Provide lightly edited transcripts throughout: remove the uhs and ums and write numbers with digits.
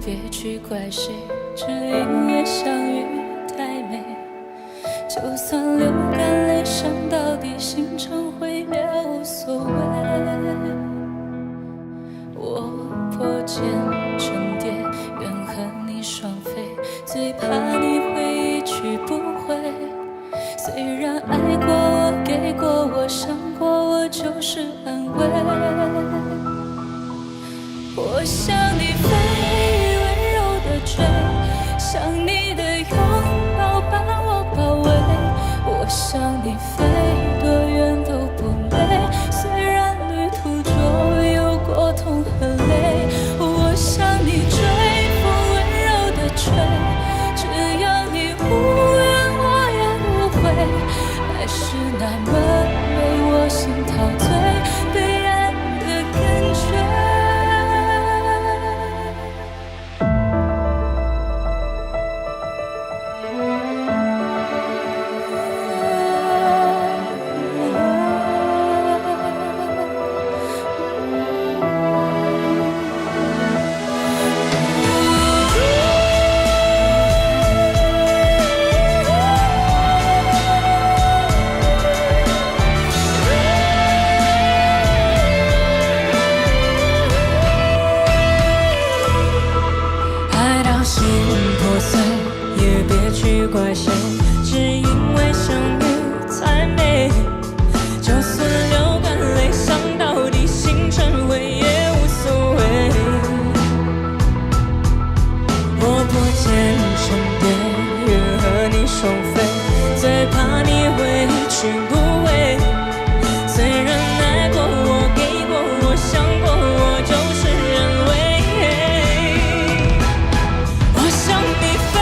别去怪谁，只因为相遇太美。就算流干泪，伤到底，心成灰也无所谓。我破茧成蝶，愿和你双飞，最怕你会一去不回。虽然爱过我，给过我，伤过我，就是安慰。我向你飞，温柔的追，想你的拥抱把我包围。我向你飞，多远都不累，虽然旅途中有过痛和泪。我向你追，风温柔的吹，只要你无怨我也无悔。爱是那么美，我心陶醉，被爱的感觉。怪谁？只因为相遇太美。就算流干泪，伤到底，心成灰也无所谓。我破茧成蝶，愿和你双飞，最怕你会一去不回。虽然爱过我，给过我，想过我，就是认为。我向你飞。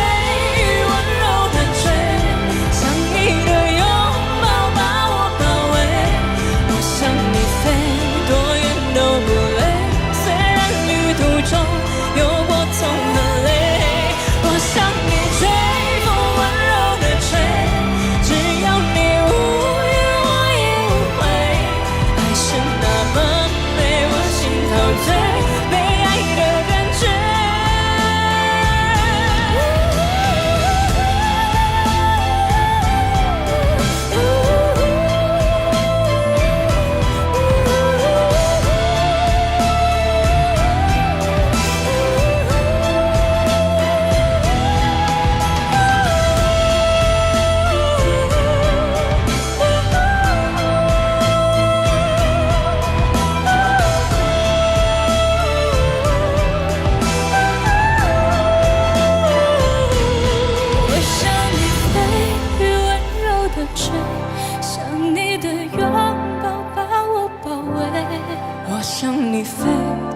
向你飞，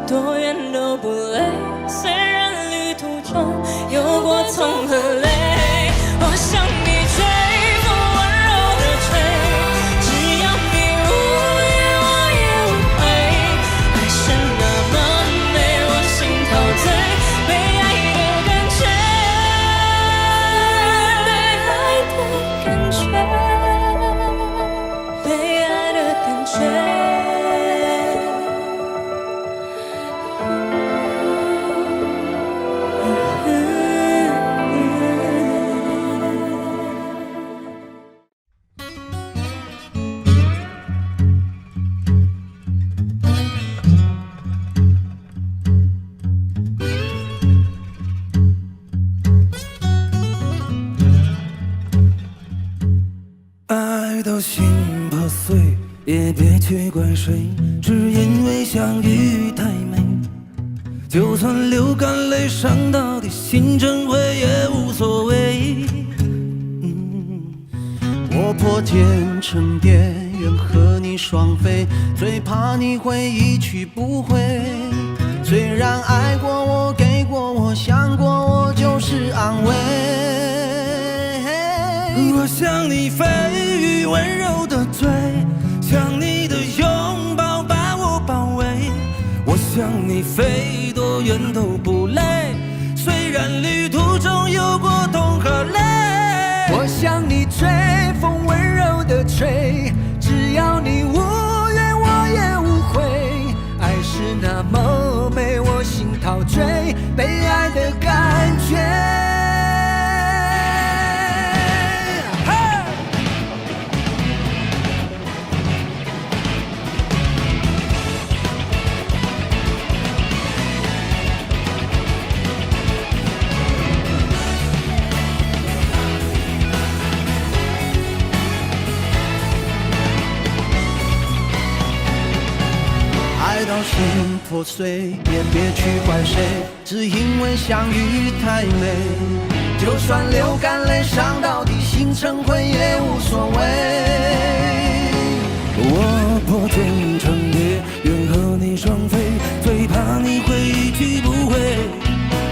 多远都不累，虽然旅途中有过痛和泪。我向你追，风温柔的吹，只要你无怨我也无悔。爱是那么美，我心陶醉，被爱的感觉，被爱的感觉。爱到心破碎，也别去怪谁，只因为相遇太美。就算流干泪，伤到底，心成灰也无所谓。我破茧成蝶，愿和你双飞，最怕你会一去不回。虽然爱过我，给过我，想过我，就是安慰。我向你飞，温柔的追，想你的拥抱把我包围。我向你飞，多远都不累，虽然旅途中有过痛和泪。我向你追，风温柔的吹，只要你无怨我也无悔。爱是那么美，我心陶醉，被爱的到心破碎，也别去怪谁，只因为相遇太美。就算流干泪，伤到底，心成灰也无所谓。我破茧成蝶，愿和你双飞，最怕你会一去不回。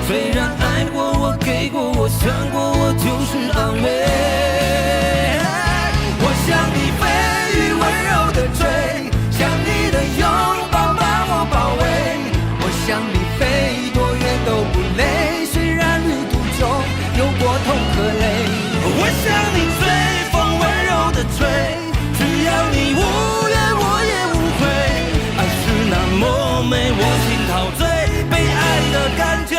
虽然爱过我，给过我，想过我，就是安慰。我想你飞羽温柔的追，想你的拥抱把我包围。我想你飞多远都不累，虽然旅途中有过痛和泪。我想你随风温柔的吹，只要你无怨我也无悔。爱是那么美，我心陶醉，被爱的感觉。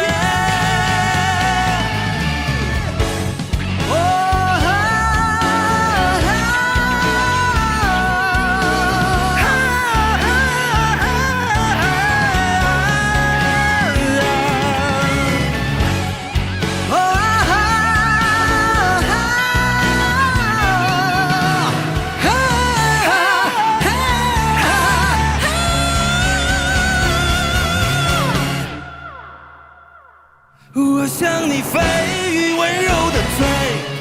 我想你飞羽温柔的吹，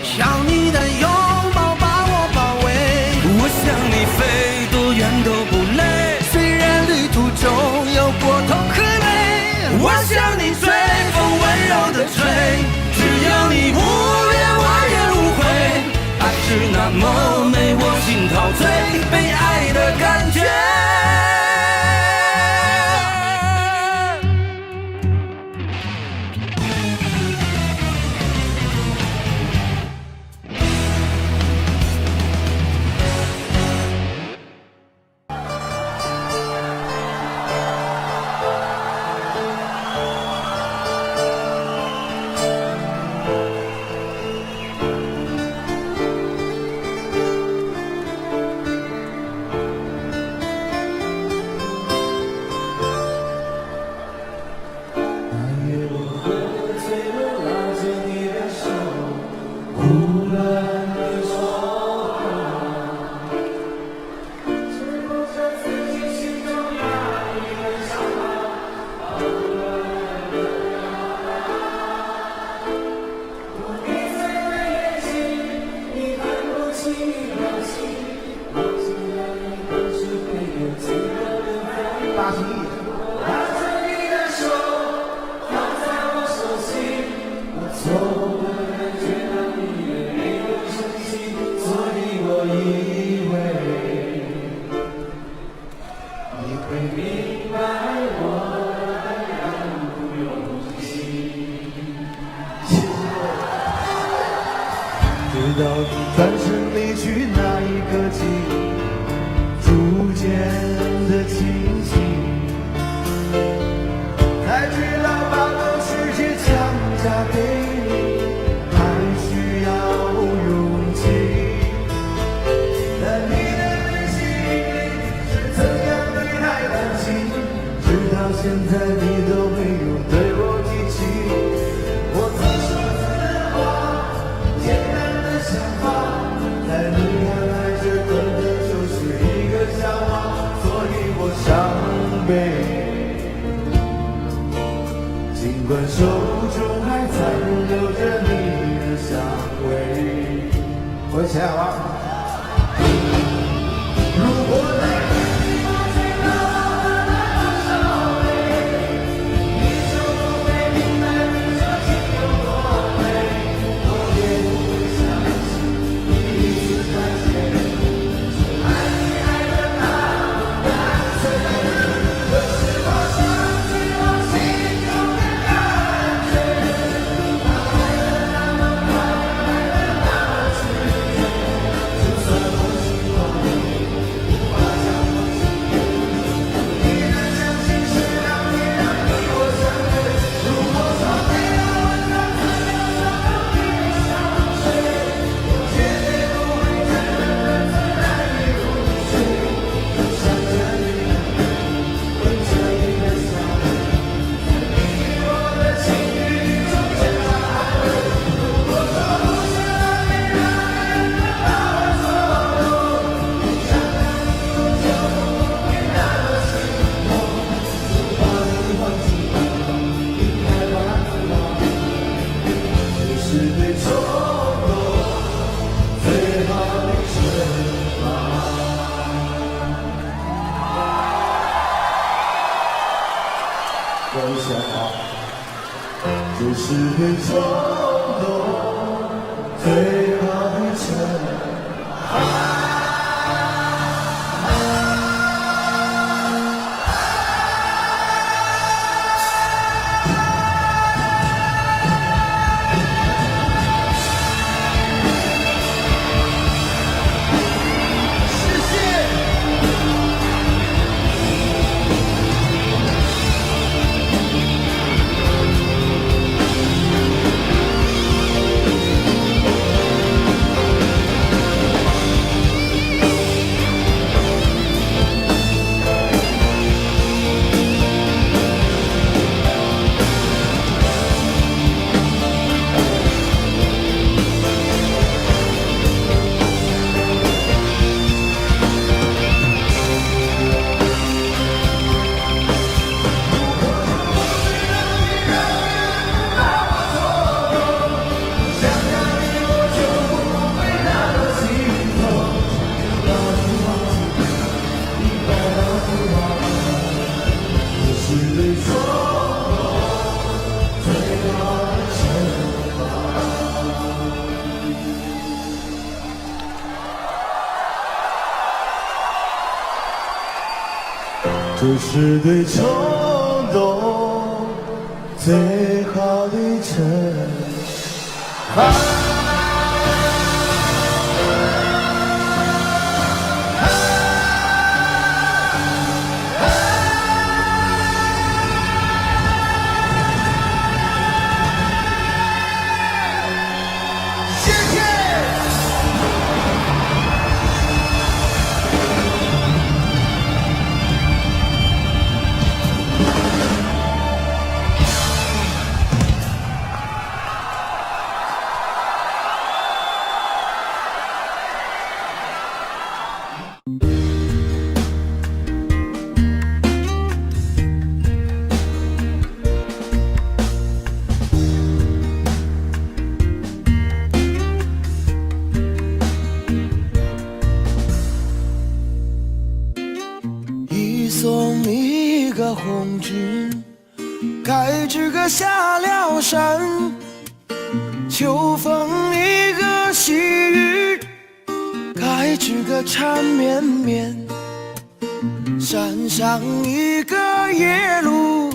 想你的拥抱把我包围。我想你飞多远都不累，虽然旅途中有过痛和泪。我想你随风温柔的吹，只要你无怨我也无悔。爱是那么美，我心陶醉，被爱的感觉。直到你转身离去那一刻起，逐渐的清晰，才知道把全世界强加给你，还需要勇气。在你的内心里是怎样对待感情，直到现在你都没有对我提起。我自说自话，简单的想法，在你看来这根本就是一个笑话，所以我伤悲。尽管手中还残留着你的香味，我一起来好吧？如果在是对冲动最好的惩罚。这是对冲动最好的惩罚。送你一个红军，该知个下了山。秋风一个细雨，该知个缠绵绵。山上一个夜路，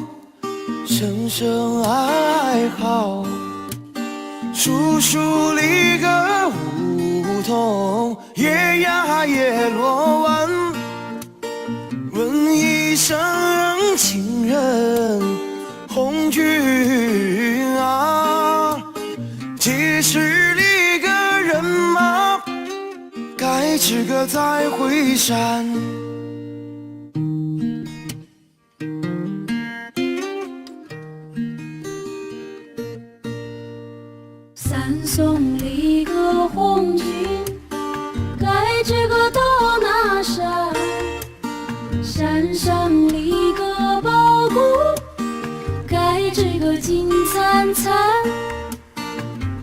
声声哀嚎。树树里个梧桐，夜呀夜落晚。问一声情人红军啊，几十里个人马，该知个再会山。三送里个红军，该知个到哪山？山上立个宝骨，该知个金灿灿。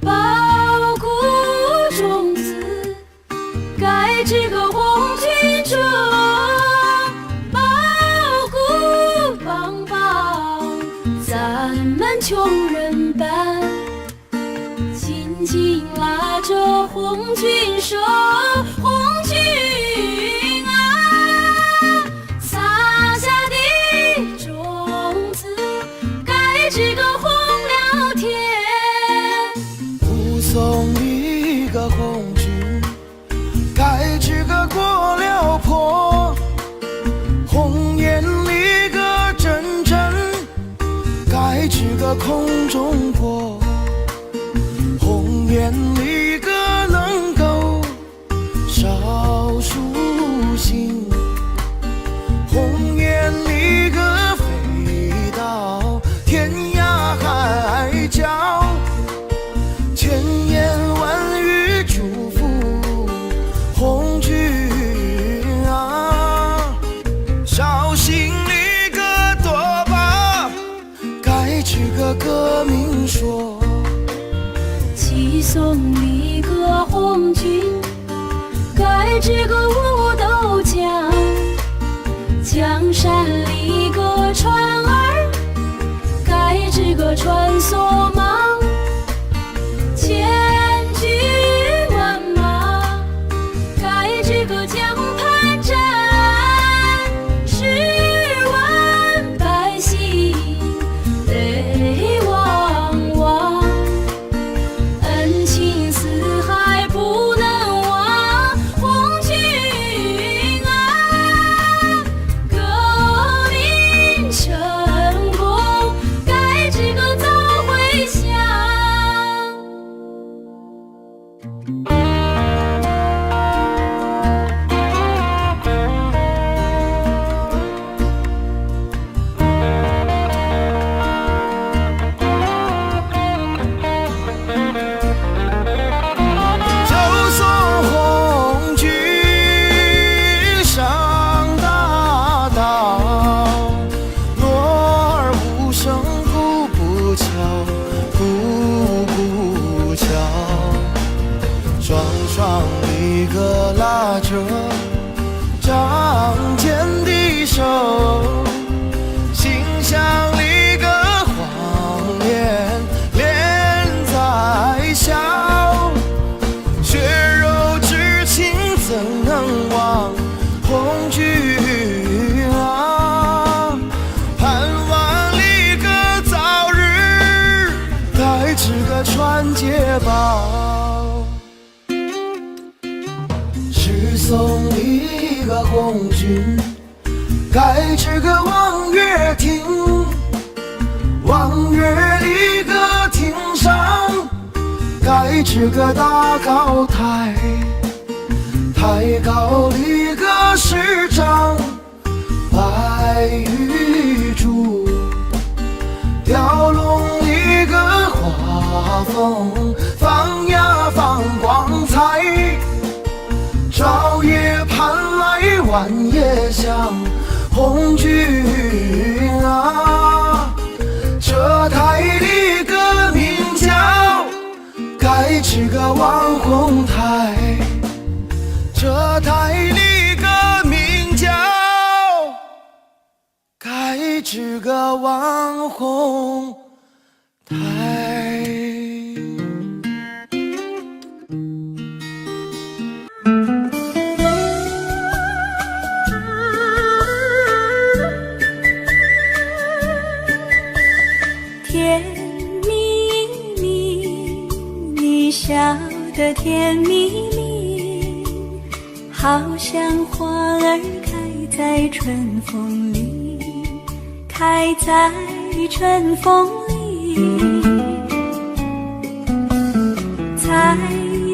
宝骨中子，该知个红军中。宝骨棒棒，咱们穷人班，紧紧拉着红军手，红军。送一个红军，该知个过了坡。红颜里个真真，该知个空中过。红颜里个能够少数星，红颜里个飞到天涯海角。千言万语祝福红军啊，绍兴里个多把，该知个革命说。寄送你的拉着仗剑的手，心像一个谎言，脸在笑，血肉之情怎能忘红军啊？盼望一个早日该知个传捷报，是送一个红军该知个望月亭，望月一个亭上该知个大高台，太高一个师长白玉柱，雕龙一个画风放呀放光彩，朝夜盼来晚夜香红军啊，这台的歌名叫该知个望红台，这台的歌名叫该知个望红台。甜蜜蜜，你笑得甜蜜蜜，好像花儿开在春风里，开在春风里。在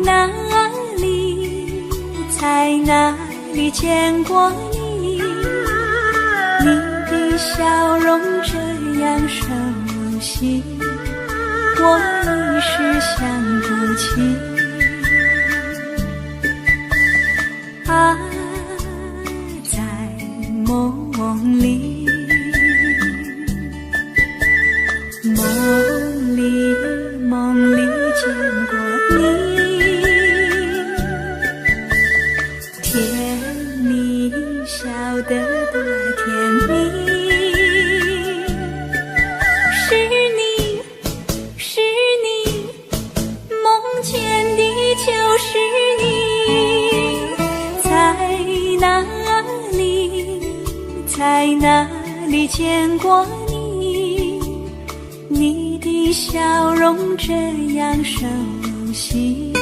哪里，在哪里见过你？你的笑容这样熟悉，我一时想不起。啊，在梦里，梦里见过你，甜蜜笑得多甜蜜。就是你，在哪里，在哪里见过你？你的笑容这样熟悉，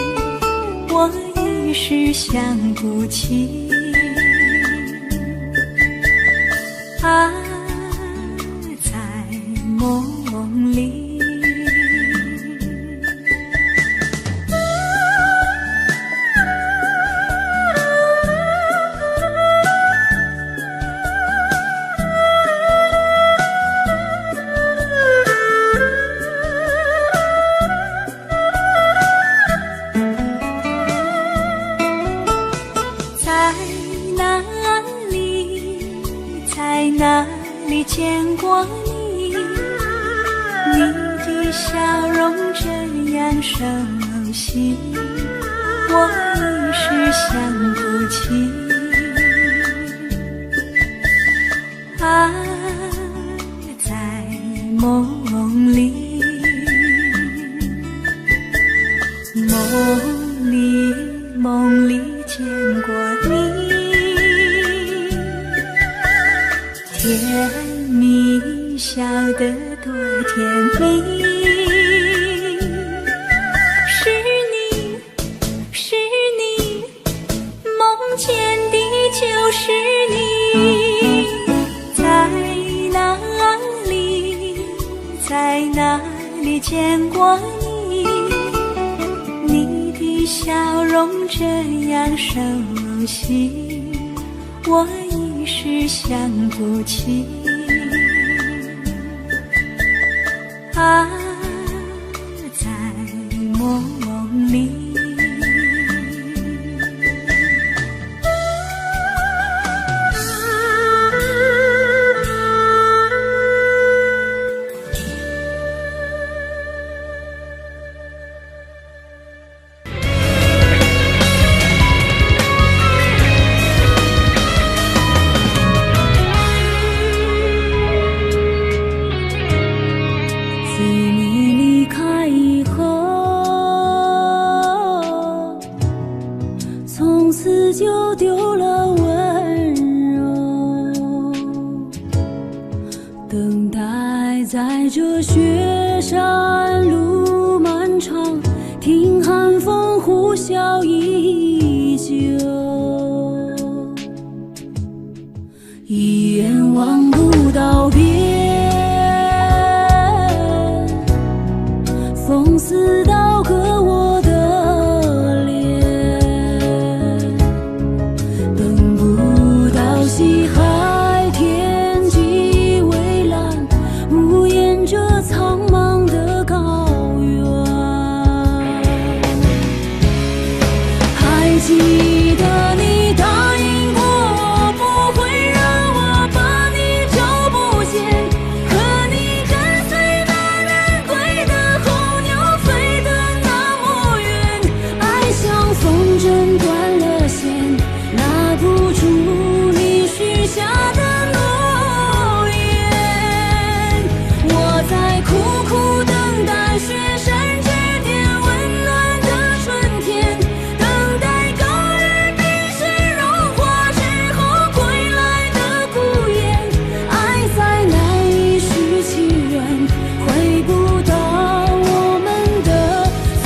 我一时想不起。啊，在梦里。哪里见过你？你的笑容这样熟悉，我一时想不起。啊，在梦里，梦里见过你。甜蜜笑得多甜蜜，是你，是你，梦见的就是你。在哪里，在哪里见过你？你的笑容这样熟悉，我一时想不起。啊，在梦里。从此就丢了温柔，等待在这雪山路漫长，听寒风呼啸依旧，一眼望不到边，风似刀割我的脸，等不到西海天际蔚蓝，无言这苍茫的高原。还记得你答应过我，不会让我把你找不见，可你跟随那人归的候鸟飞得那么远，爱像风筝断了线，拿不住你许下的诺言。我在苦苦等待雪山之巅温暖的春天，等待高原冰雪融化之后归来的孤雁，爱再难以续情缘，回不到我们的从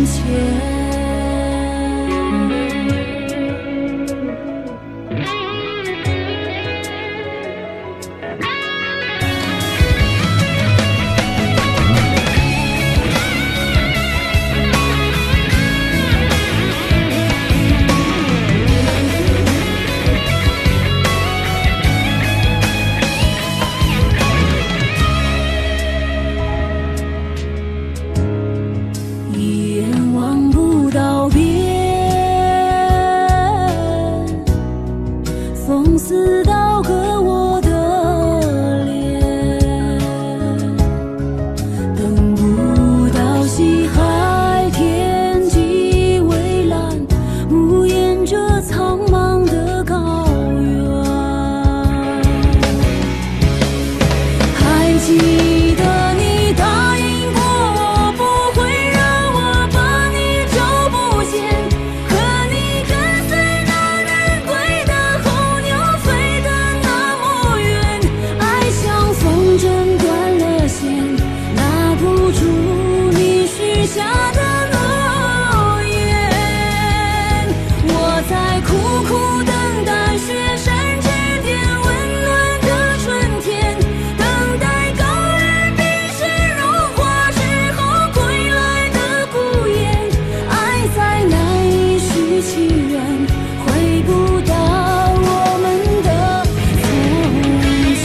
前。一眼望不到边，风似刀割我的脸，等不到西海天际蔚蓝，无言这苍茫的高原。还记得你答应过我，不会让我把你找不见，可你跟随那人归的候鸟飞得那么远，爱像风筝断了线，拿不住你许下的诺言。我在苦苦等待雪山之巅温暖的春天，等待高原冰雪融化之后归来的孤雁，爱再难以续情缘，回不到我们的从前。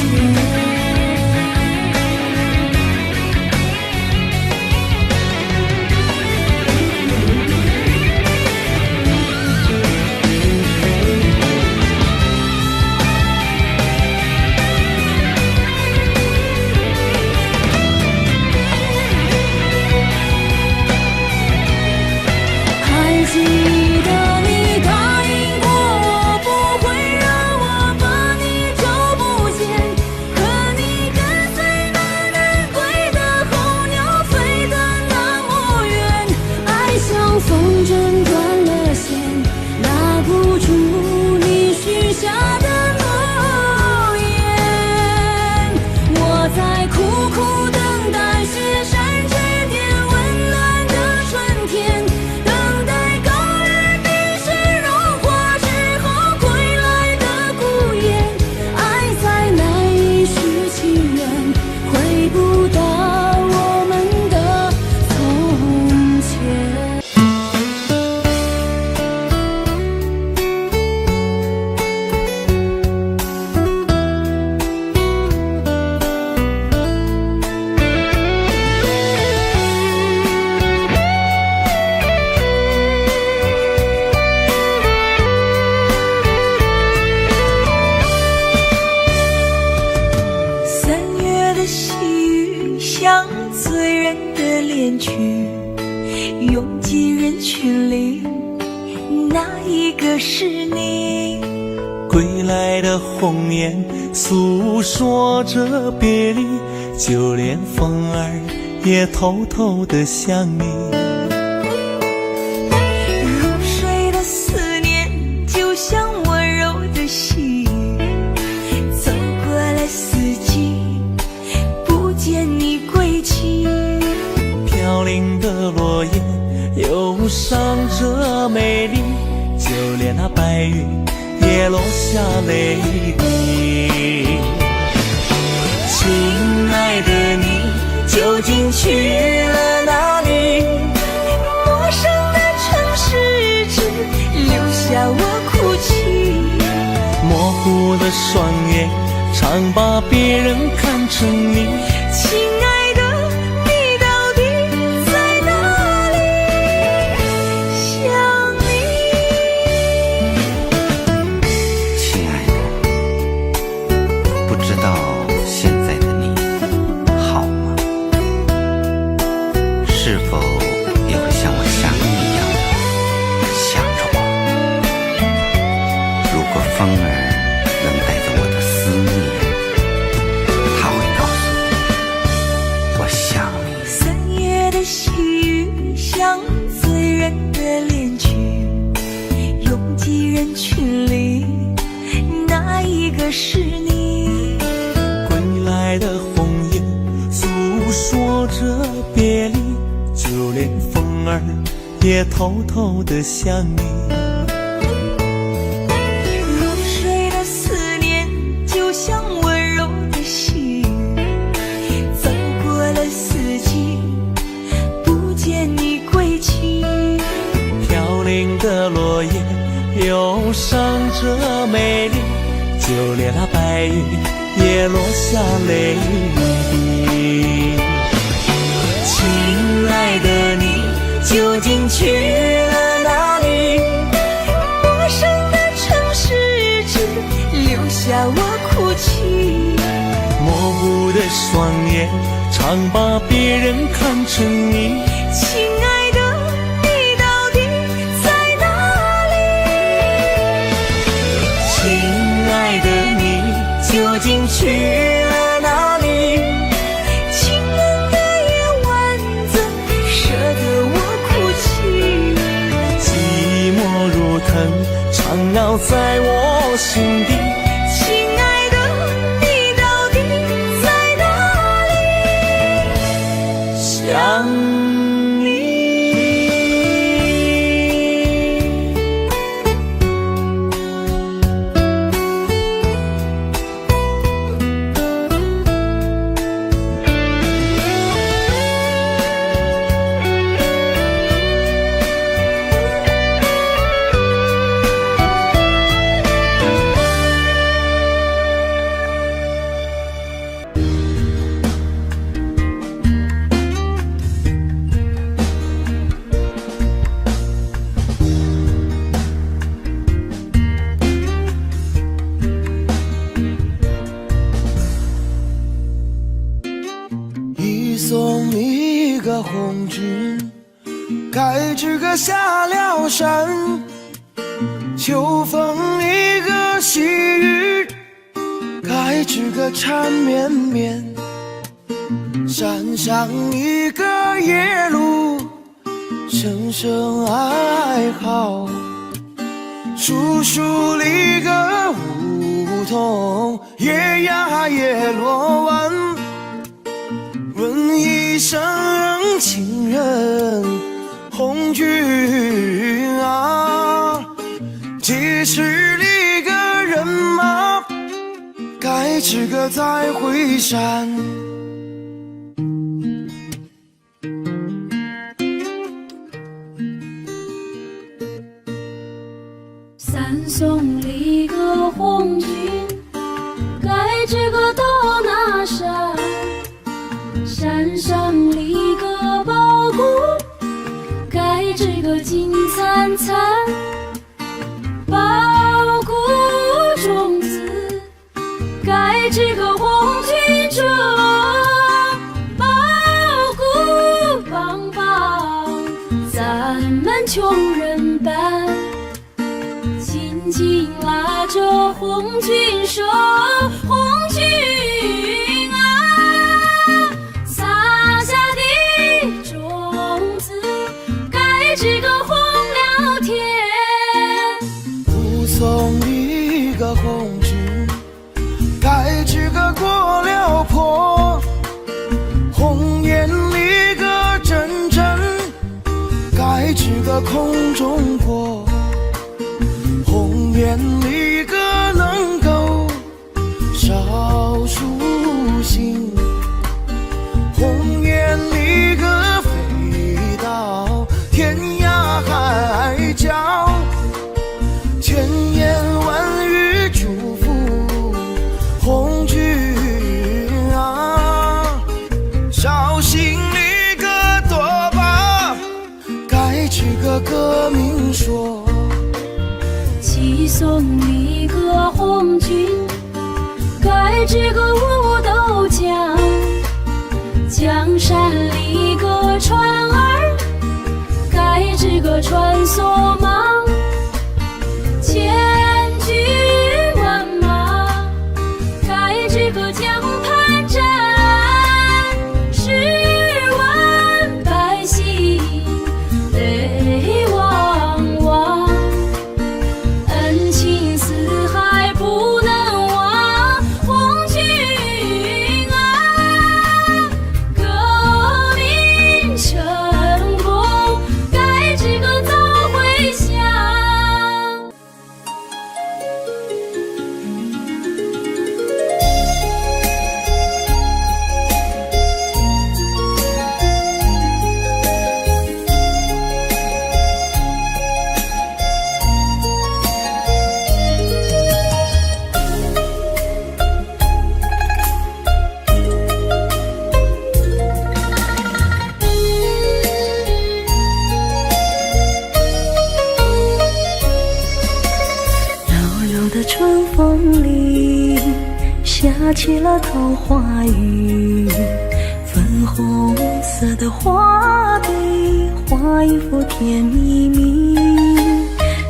还记得你答应过我，不会让我把你找不见，可你跟随那人归的候鸟飞得那么远，爱像风筝断了线，拿不住你许下的诺言。我在苦苦等待雪山之巅温暖的春天，等待高原冰雪融化之后归来的孤雁，爱再难以续情缘，回不到我们的从前。三月的细雨像醉人的恋曲，拥进人群里，哪一个是你？归来的红颜诉说着别离，就连风儿也偷偷地想你。入睡的那白云也落下泪滴。亲爱的你究竟去了哪里？陌生的城市只留下我哭泣。模糊的双眼常把别人看成你。亲爱的，你到底在哪里？想你。亲爱的，不知道现在的你好吗？是否也会像我想你一样的想着我？如果风儿能带着我的思念，它会告诉我想你。3月的细雨像醉人的恋曲，拥挤人群里，哪一个是你？归来的红叶诉说着别离，就连风儿也偷偷地想你。入睡的思念就像温柔的细雨，走过了四季，不见你归期。飘零的落叶忧伤着美丽，就连那白云也落下泪滴。亲爱的你究竟去了哪里？陌生的城市只留下我哭泣。模糊的双眼常把别人看成你。亲爱的，你到底在哪里？亲爱的你究竟去了哪里？清冷的夜晚怎舍得我哭泣？寂寞如藤缠绕在我心底。亲爱的，你到底在哪里？想你。送你一个红军，该知个下了山。秋风一个细雨，该知个缠绵绵。山上一个夜路，声声哀嚎。树树里个梧桐，夜呀夜落完。问一声情人红军啊，几时里个人马，该知个再会山。三送里个红军，该知个到哪山？山上立个宝谷，该知个金灿灿。宝谷种子，该知个红军种。宝谷帮帮咱们穷人办，紧紧拉着红军手，红军啊，撒下的种子，该知个红了天。护送一个红军，该知个过了坡。红颜里个阵阵，该知个空中过。寄送你个红军，盖这个五斗江，江山里个船儿，盖这个传索망，千军万马，盖这个江畔站，10万百姓泪汪汪，恩情四海不能忘，红军啊，革命成功，盖这个早回乡。柔柔的春风里，下起了桃花雨，粉红色的花被画一幅甜蜜蜜，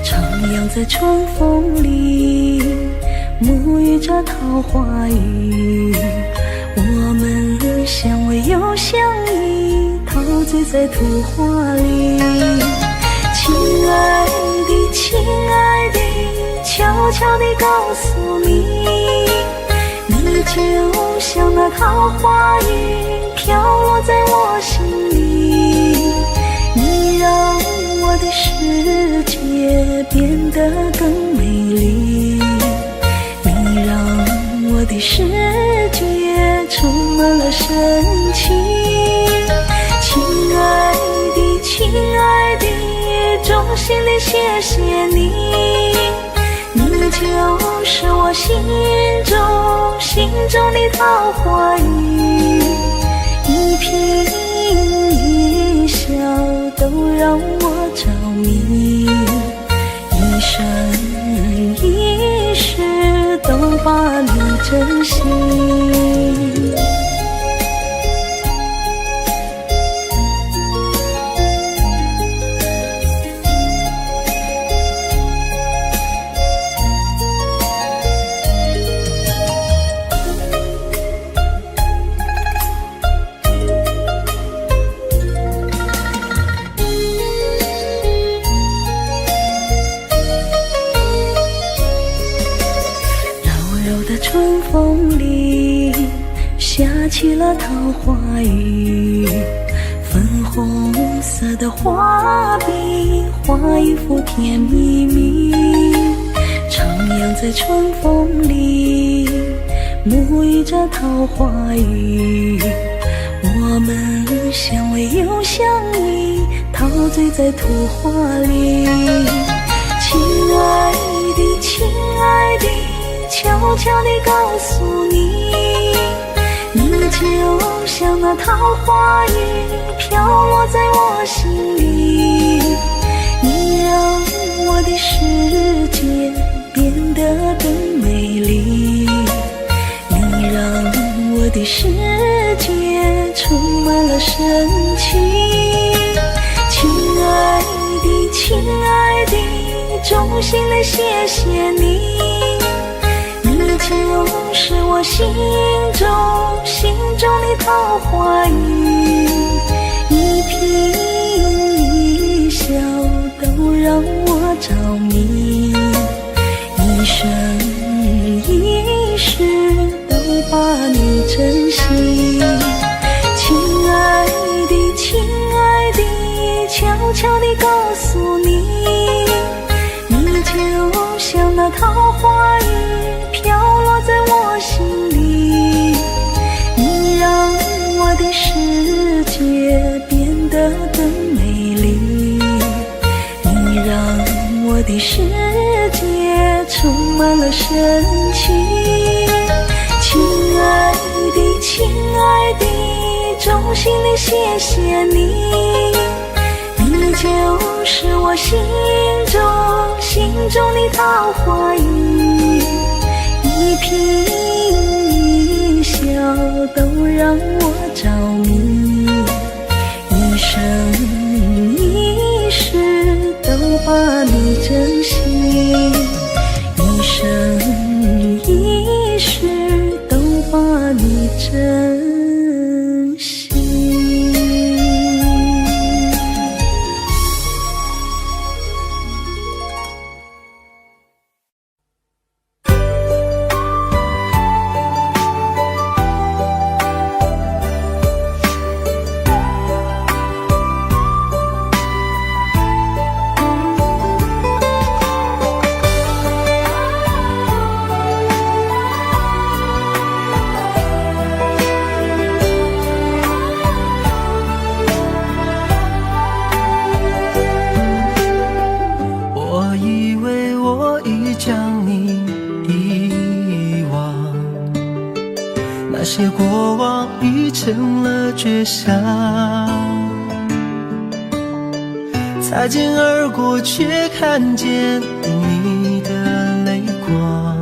徜徉在春风里，沐浴着桃花雨，我们相偎又相依，陶醉在图画里。亲爱的，亲爱的，悄悄地告诉你，你就像那桃花雨，飘落在我心里。你让我的世界变得更美丽，你让我的世界充满了深情。亲爱的，亲爱的，衷心地谢谢你，你就是我心中的桃花雨，一颦一笑都让我着迷，一生一世都把你珍惜。春风里，下起了桃花雨，粉红色的花被画一幅甜蜜蜜，徜徉在春风里，沐浴着桃花雨，我们相偎又相依，陶醉在图画里。亲爱的，亲爱的，悄悄地告诉你，你就像那桃花雨，飘落在我心里。你让我的世界变得更美丽，你让我的世界充满了深情。亲爱的，亲爱的，衷心地谢谢你，你就是我心中的桃花雨，一颦一笑都让我着迷，一生一世都把你珍惜。亲爱的，亲爱的，悄悄地告诉你，你就像那桃花雨，飘落在我心里。你让我的世界变得更美丽，你让我的世界充满了深情。亲爱的，亲爱的，衷心地谢谢你，你就是我心中的桃花雨，一颦一笑都让我着迷，一生一世都把你珍惜，一生一世都把你珍惜。那些过往已成了绝响，擦肩而过却看见你的泪光，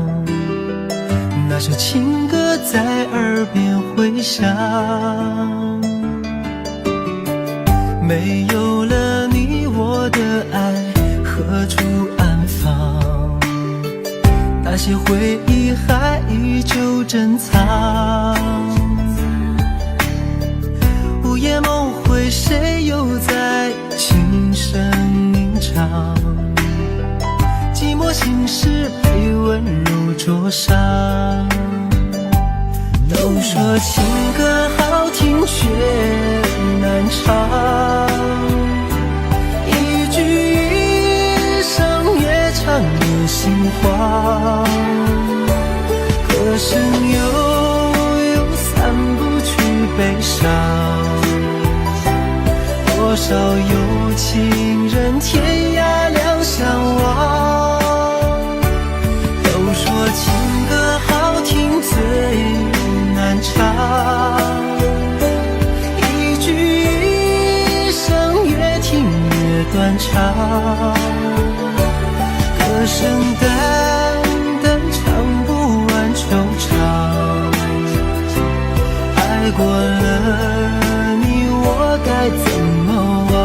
那首情歌在耳边回响，没有了你我的爱何处安放，那些回忆还依旧珍藏，午夜梦回谁又在轻声吟唱，寂寞心事被温柔灼伤，都说情歌好听却难唱，一句一声越唱越心慌，歌声悠悠散不去悲伤，多少有情人天涯两相望，都说情歌好听最难唱，一句一声越听越断肠，歌声淡淡唱不完惆怅，爱过了你我该怎么忘？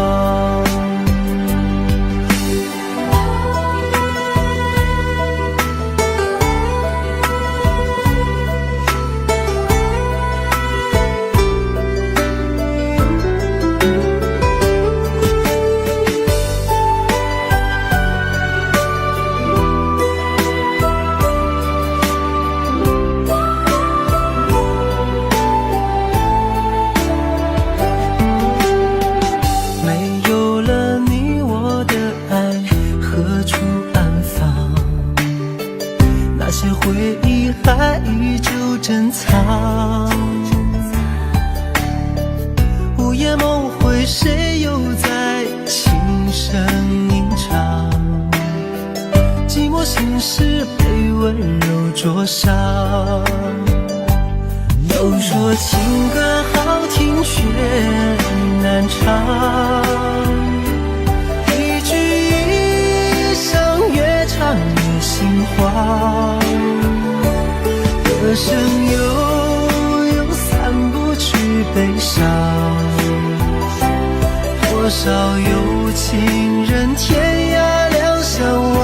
回忆还依旧珍藏，午夜梦回谁又在轻声吟唱，寂寞心事被温柔灼伤，都说情歌好听却难唱，一句一声越唱越心慌，歌声悠悠散不去悲伤，多少有情人天涯两相望，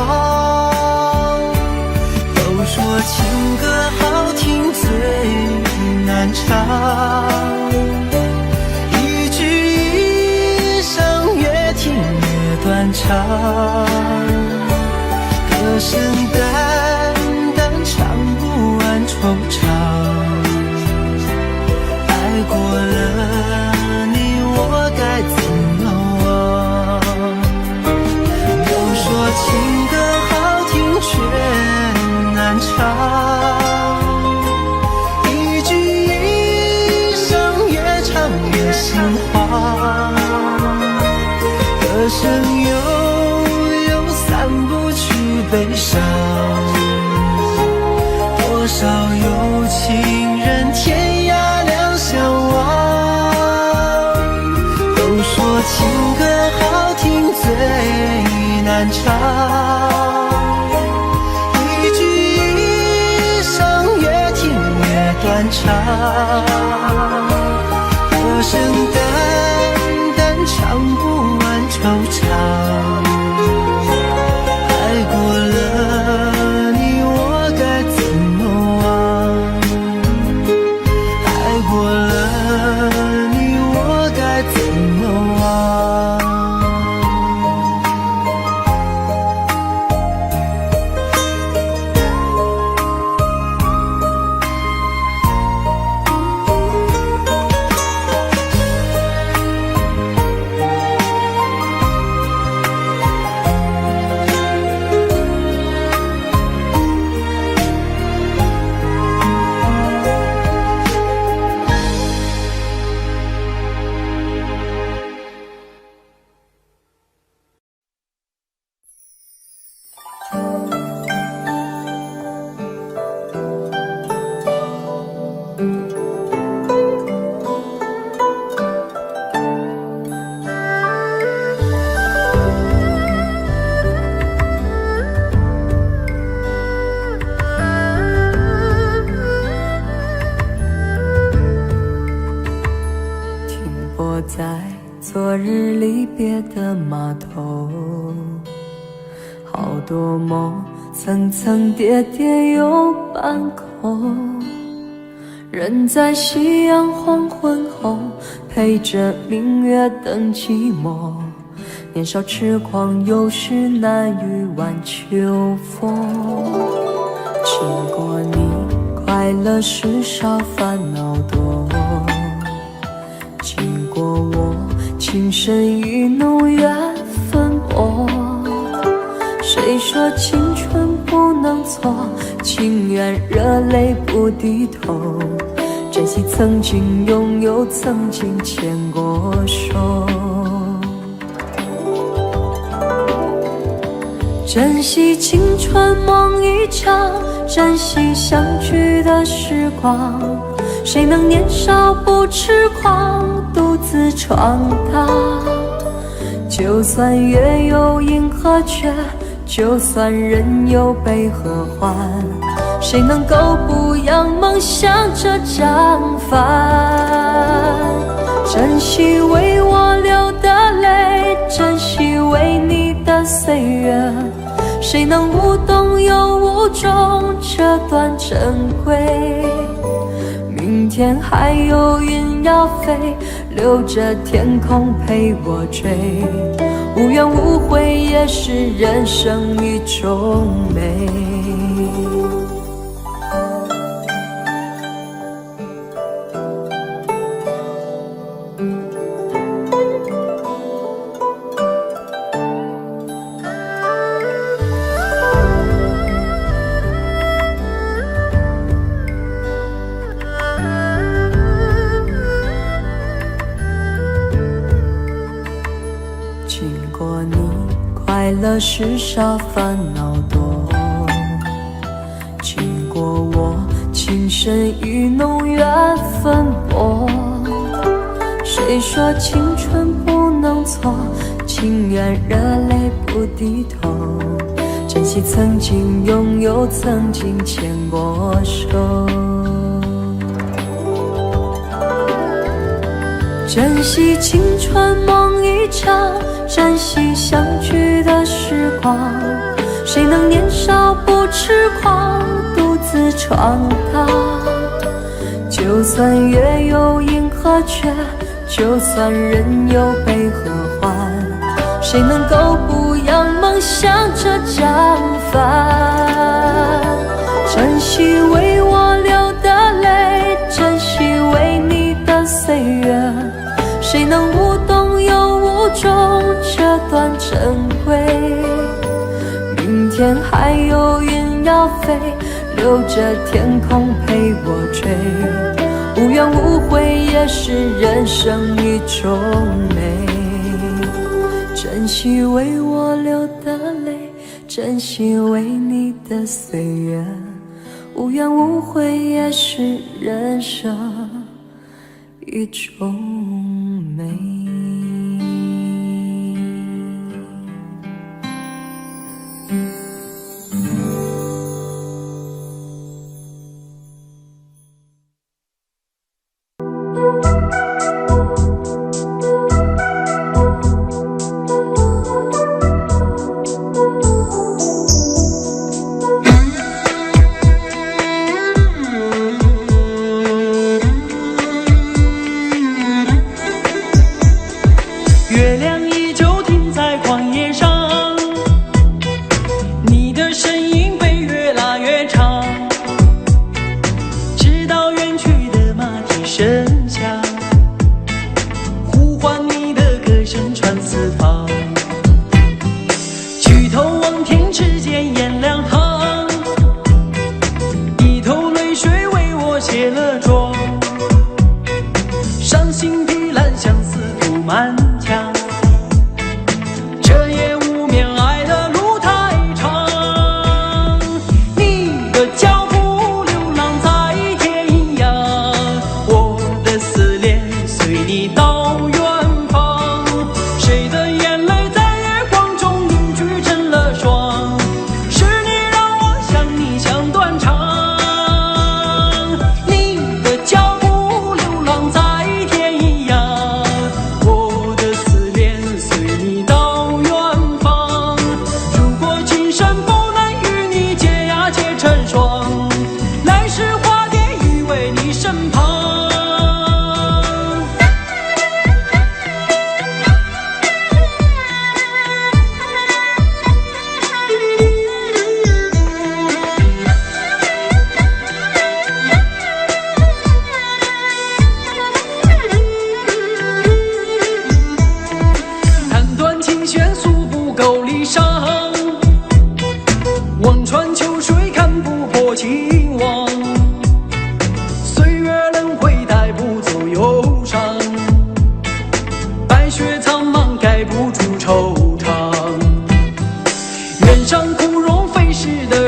都说情歌好听最难唱，一句一声越听越断肠，歌声淡淡唱不完惆怅，爱过了你我该怎么忘？都说情歌好听却难唱，一句一声越唱越心慌，歌声悠悠散不去悲伤，多少有情人天涯两相望，都说情歌好听长，歌声淡淡唱不完惆怅。爱过了你，我该怎么忘？爱过了你，我该怎么忘？在昨日离别的码头，好多梦层层叠叠又半空，人在夕阳黄昏后，陪着明月等寂寞。年少痴狂，有时难御晚秋风。经过你，快乐时少，烦恼多。经过我，情深意浓，缘分薄。谁说青春不能错？情愿热泪不低头。珍惜曾经拥有，曾经牵过手。珍惜青春梦一场，珍惜相聚的时光。谁能年少不痴狂，独自闯荡？就算月有阴和缺，就算人有悲和欢，谁能够不扬梦想这张帆？珍惜为我流的泪，珍惜为你的岁月，谁能无动又无衷这段珍贵？明天还有云要飞，留着天空陪我追。无怨无悔也是人生一种美。经过你，快乐时少，烦恼多。经过我，情深意浓，缘分薄。谁说青春不能错？情愿热泪不低头。珍惜曾经拥有，曾经牵过手。珍惜青春梦一场，珍惜相聚的时光。谁能年少不痴狂，独自闯荡？就算月有阴和缺，就算人有悲和欢，谁能够不扬梦想这张帆？珍惜为我流的泪，珍惜为你的岁月，谁能无动又无衷这段珍贵？明天还有云要飞，留着天空陪我追。无怨无悔也是人生一种美。珍惜为我流的泪，珍惜为你的岁月。无怨无悔也是人生一种美。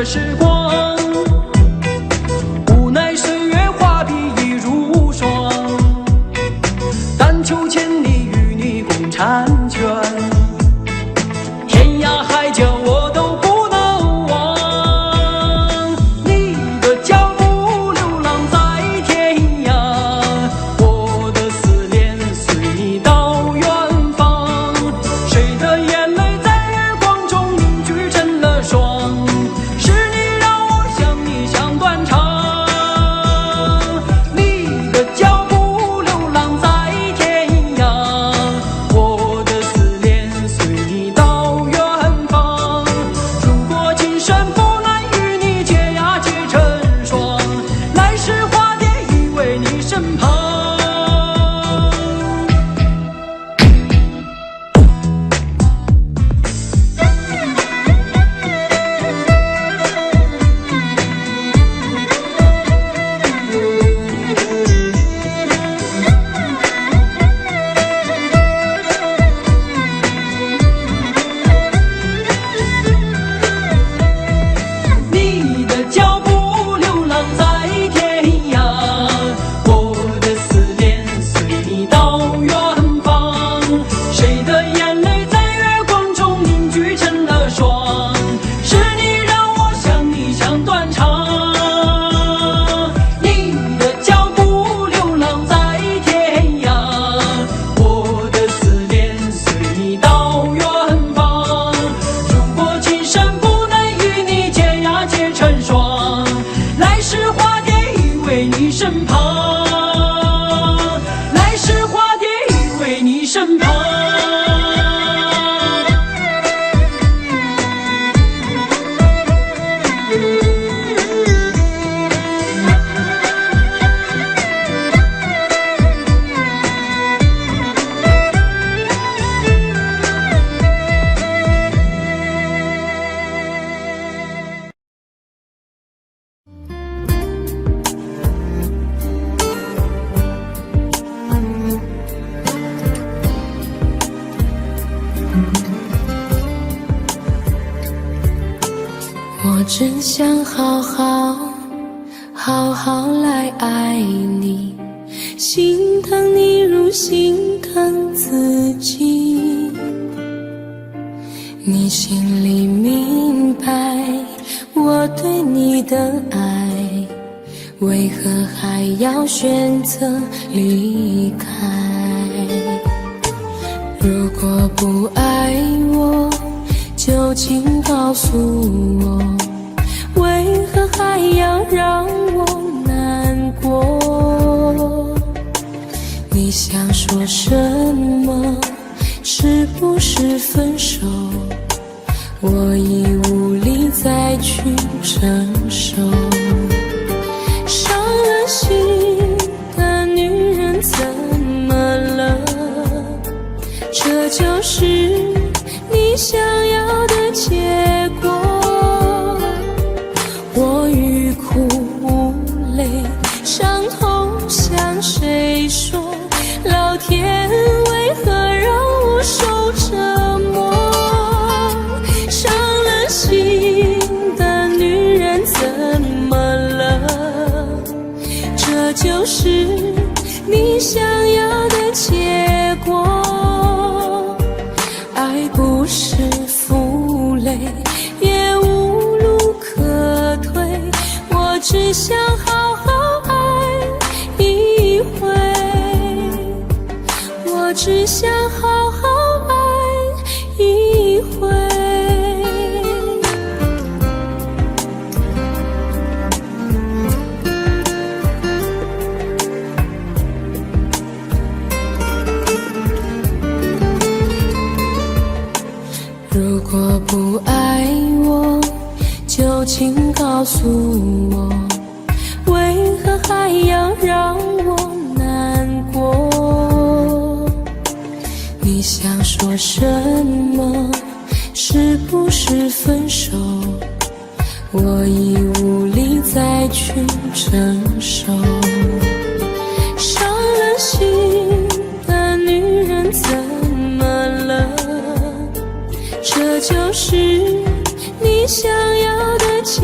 的时光，无奈岁月画笔已如霜，但求千里与你共婵娟，天涯海角我都不能忘。你的脚步流浪在天涯，我的思念随你到远方。谁的眼泪在月光中凝聚成了霜，是你让我想你想断肠。你的脚步流浪在天涯，我的思念随你到远方。如果今生不能与你结呀结成双，来世化蝶依偎你身旁。你的脚步流浪在天涯，我的思念随你到远方。谁的眼泪在月光中凝聚成了霜，是你让我想你想断肠。你的脚步流浪在天涯，我的思念随你到远方。如果今生不能与你结呀结成双，来世化蝶依偎你身旁，来世化蝶依偎你身旁。我真想好好来爱你，心疼你如心疼自己。你心里明白我对你的爱，为何还要选择离开？如果不爱我，就请告诉我，为何还要让我难过？你想说什么？是不是分手？我已无力再去承受。伤了心的女人怎么了？这就是你想要的结果。我欲哭无泪，伤痛向谁说？老天为何让我受折磨？伤了心的女人怎么了？这就是你想要的结果。爱不是负累，也无路可退，我只想好好爱一回，我只想好好爱一回。如果不爱我，就请告诉我，为何还要让我难过？你想说什么？是不是分手？我已无力再去承受。伤了心的女人怎么了？这就是你想要的结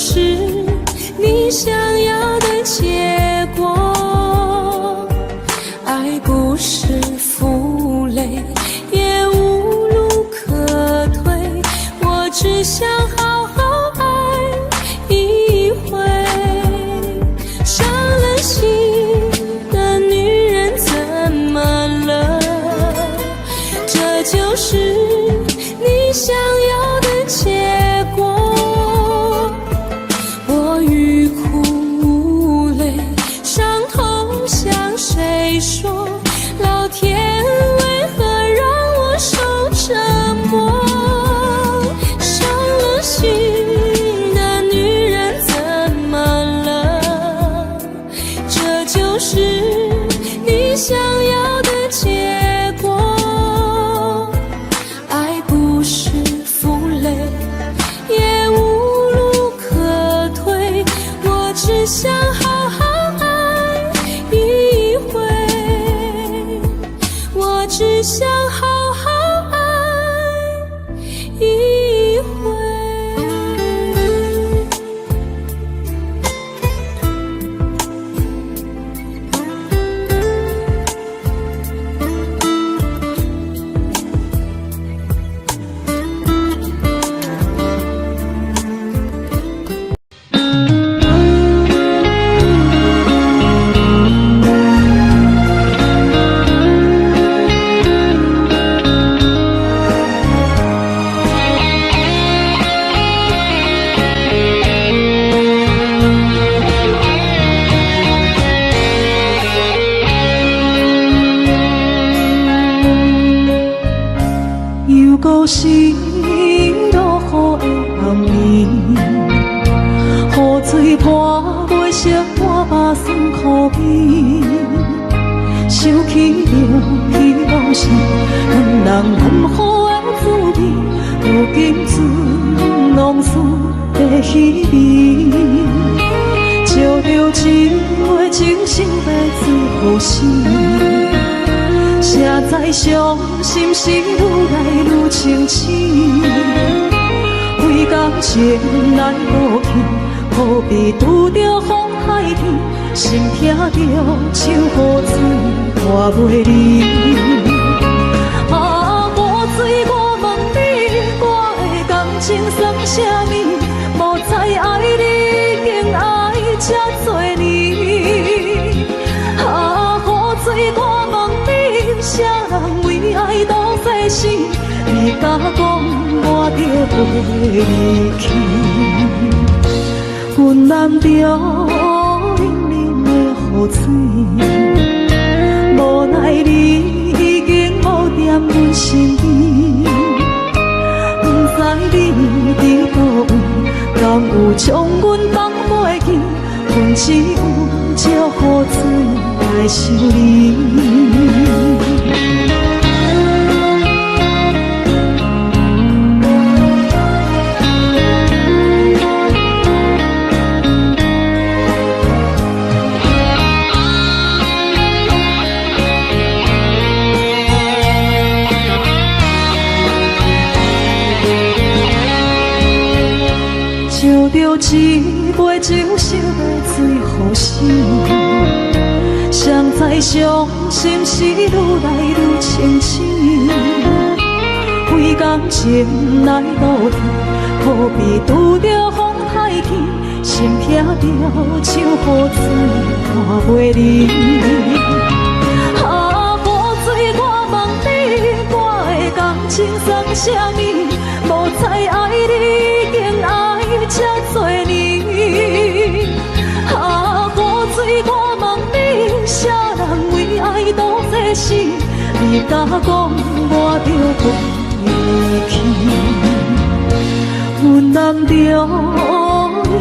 就是你想要的结果。爱不是负累，也无路可退，我只想好好爱一回。伤了心的女人怎么了？这就是你想要的结果。我欲哭无泪，伤痛向谁说？老天为何让我受折磨？伤了心的女人怎么了？这就是你想要的结果。爱不是负累，也无路可退，我只想好好爱一回，我只想好好爱一回。又搁是落雨的暗暝，雨水泼袂湿我目酸苦悲，想起着彼往事，两人难好的滋味，如今只拢输在稀微。照着一回情深要最好死。谁知伤心事愈来愈清醒，为感情来落去，何必拄着风海天，心痛着像雨水拖袂离。啊，雨水，我问你，我的感情算啥物？无再爱你，竟爱这多年。啊，雨水，我问你，啥人为爱赌世事？你敢讲我着袂离去？阮难着冷冷的雨水，无奈你已经无踮阮身边。不知你伫倒位，敢有将阮放袂记？阮只有借雨水来想你。照着一杯酒，烧要醉予死。谁知伤心事愈来愈清醒，为感情来落去，何必拄着风海天？心痛着像雨水拖袂离。啊，雨水，我问你，我的感情算啥物？无再爱你，竟爱这多年。啊，雨水，我问你，啥人为爱赌世事？你敢讲我着袂离去？阮难着冷冷的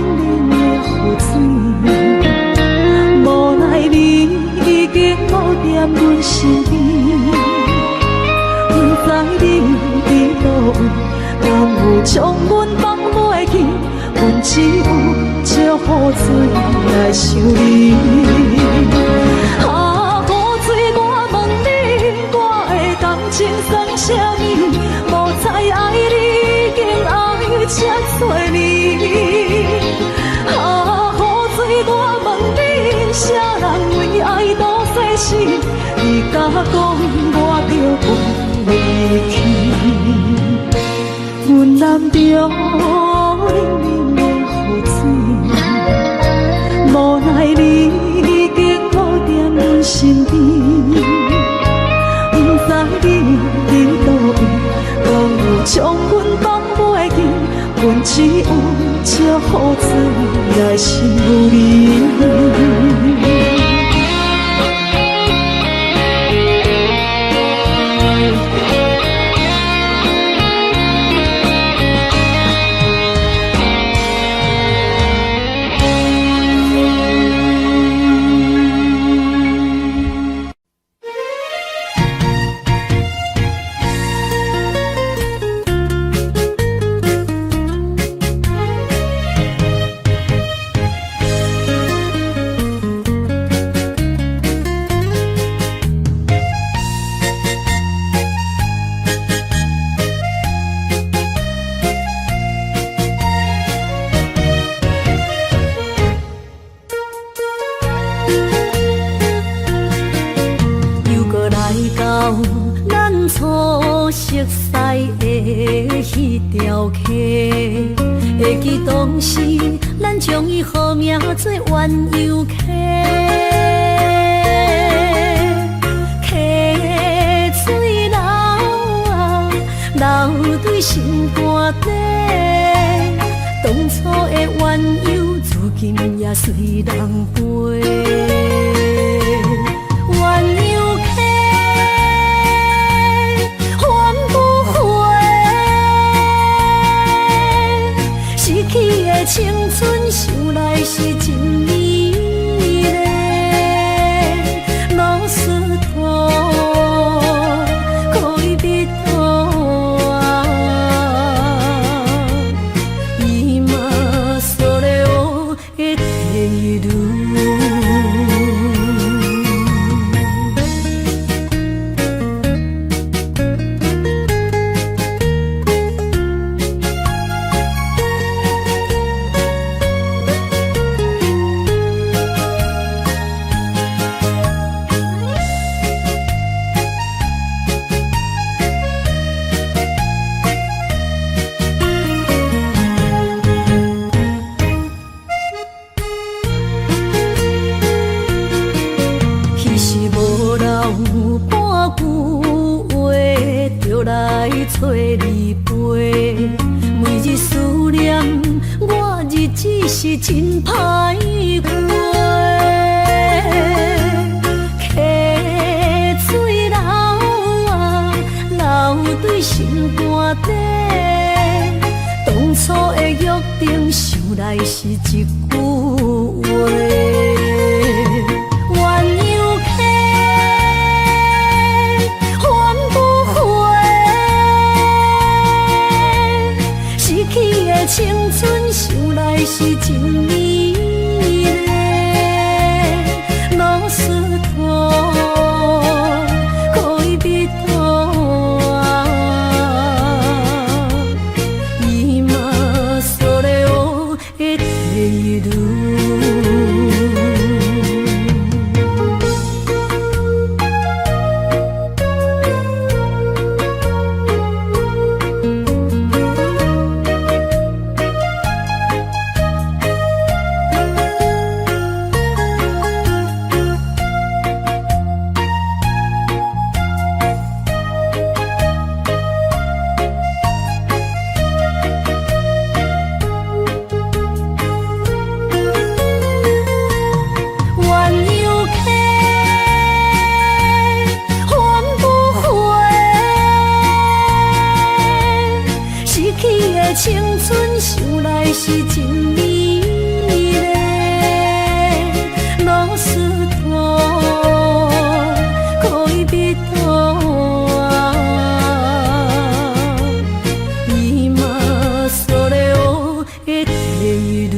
雨水，无奈你已经无踮阮身边。不知你伫倒位，敢有将阮放袂记？阮只有借雨水来想你。啊，雨水，我问你，我的感情算啥物？无再爱你，竟爱这多年。啥人为爱都牺牲，你甲讲我着袂去。阮男着冷冷的雨水，无奈你已经无踮阮身边，不知你伫倒位，敢有将阮放袂记？阮只有这雨水来想你。会记当时，咱将伊号名做鸳鸯溪，溪水流啊，流对心肝底。当初的鸳鸯，如今也随人飞。鸳鸯溪，还不回。逝去的青春，想来是真美丽。老师徒，可以别拖啊，伊嘛所了的地路。找你陪，每日思念，我日子是真歹过。溪水流啊，流对心肝底。当初的约定，想来是一句话。青春想来是真美丽，老师徒可以别拖啊，伊嘛所了的地路。青春想来是真美丽，老师徒可以别拖啊，伊嘛所了的地路。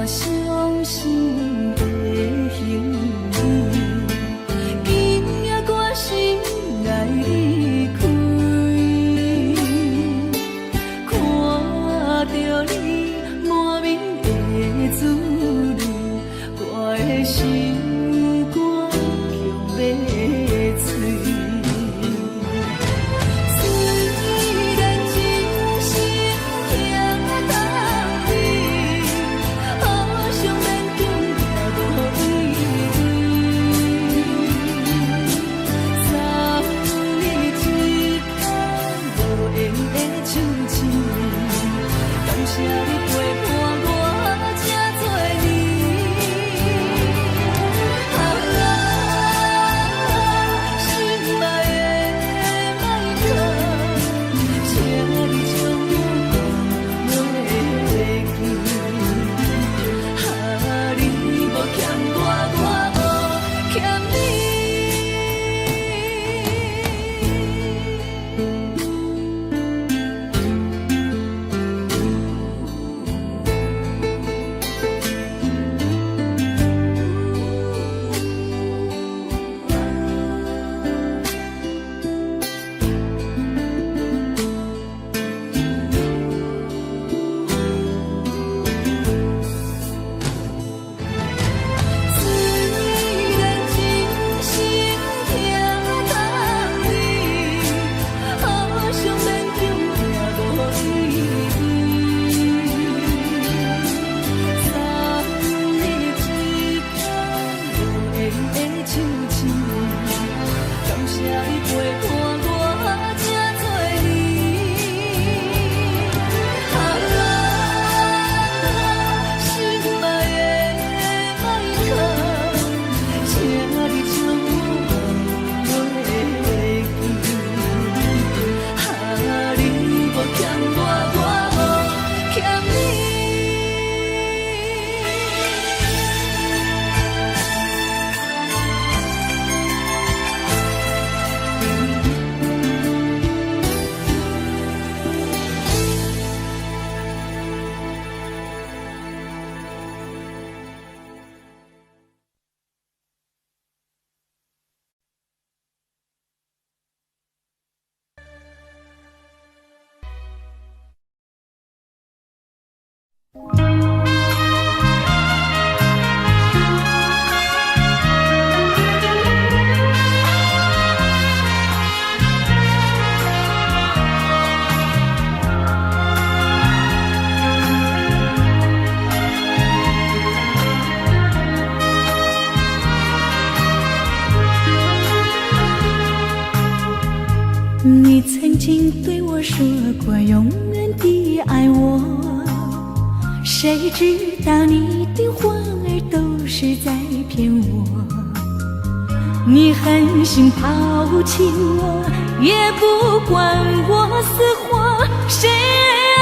伤心的行李，今夜我心爱离开，看着你莫名的滋味，我的心肝强要碎。你曾经对我说过永远的爱我，谁知道你的话儿都是在骗我。你狠心抛弃我，也不管我死活。谁爱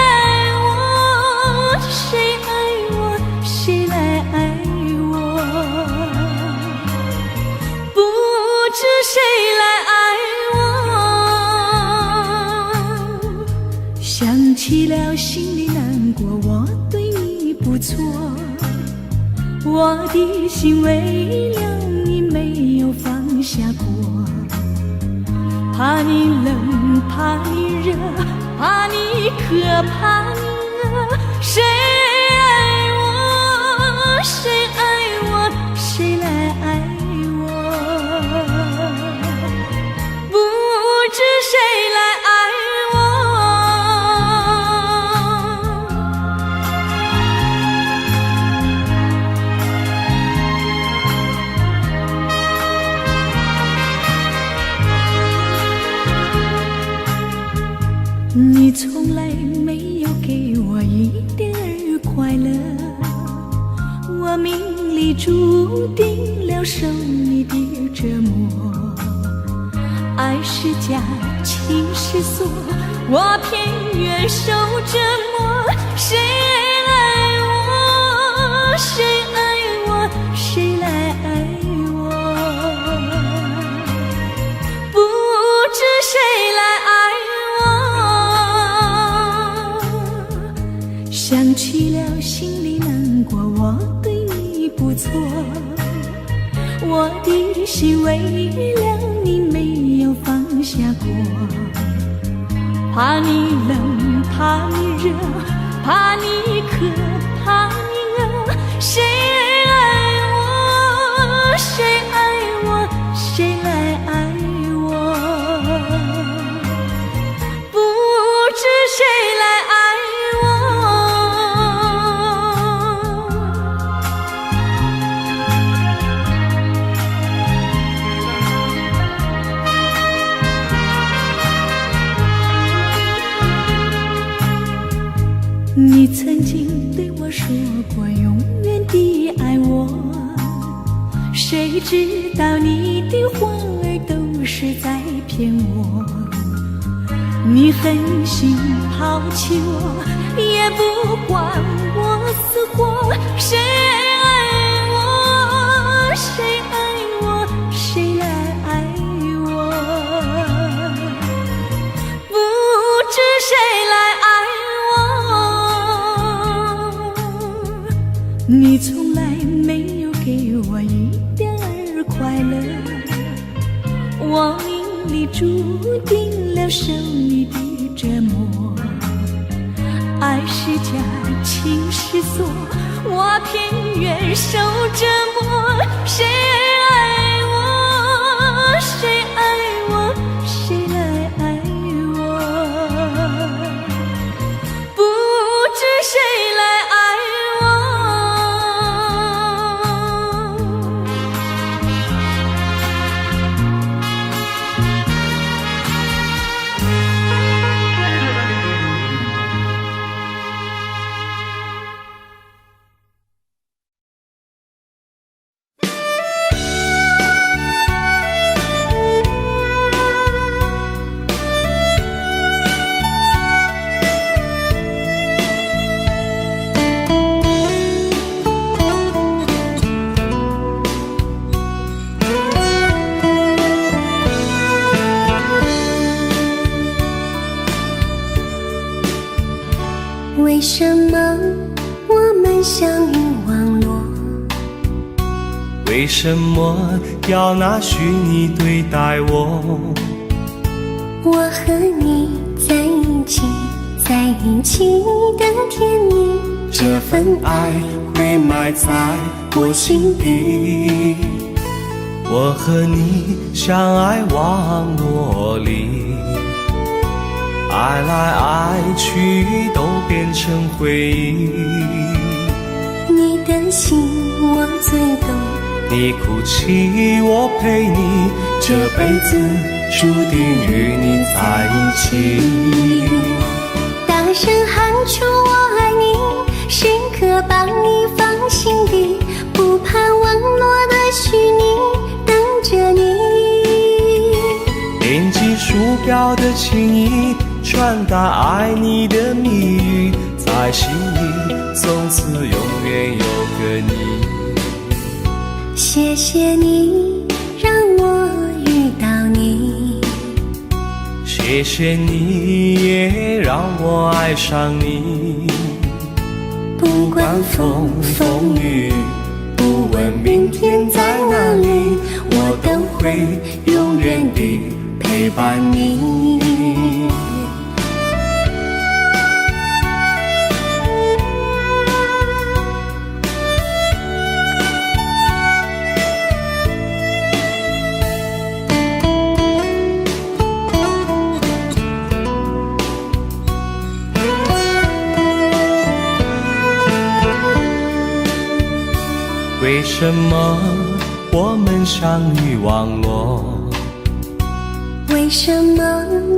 我，谁爱我，谁来爱我？不知谁来爱我。想起了心里难过，我对你不错，我的心为了你没有放下过。怕你冷，怕你热，怕你渴，怕你饿。谁爱我，谁爱我，谁来爱我？不知谁来爱你从来没有给我一点儿快乐，我命里注定了受你的折磨。爱是假，情是锁，我偏愿受折磨。谁爱我，谁爱我，谁来爱我？不知谁来爱我。想起了心里难过，我我对你不错，我的心为了你没有放下过，怕你冷，怕你热，怕你渴，怕你饿，谁爱我，谁爱我，谁来爱我，不知谁来爱我。你曾经对我说过永远地爱我，谁知道你的话儿都是在骗我。你狠心抛弃我，也不管我死活，谁爱我，谁爱我，谁来爱我，不知谁来爱我。你从来没有给我一点儿快乐，我命里注定了受你的折磨，爱是假，情是错，我偏愿受折磨。谁爱我，谁爱我，谁来爱我，不知谁来爱我。为什么我们相遇网络？为什么要拿虚拟对待我？我和你在一起，在一起的甜蜜，这份爱会埋在我心底。我和你相爱网络里，爱来爱去都变成回忆。你的心我最懂，你哭泣我陪你，这辈子注定与你在一起。大声喊出我爱你，时刻把你放心底，不怕网络的虚拟，等着你。点击鼠标的情意，传达爱你的蜜语，在心里从此永远有个你。谢谢你让我遇到你，谢谢你也让我爱上你。不管风风雨，不问明天在哪里，我都会永远地陪伴你。为什么我们相遇网络？为什么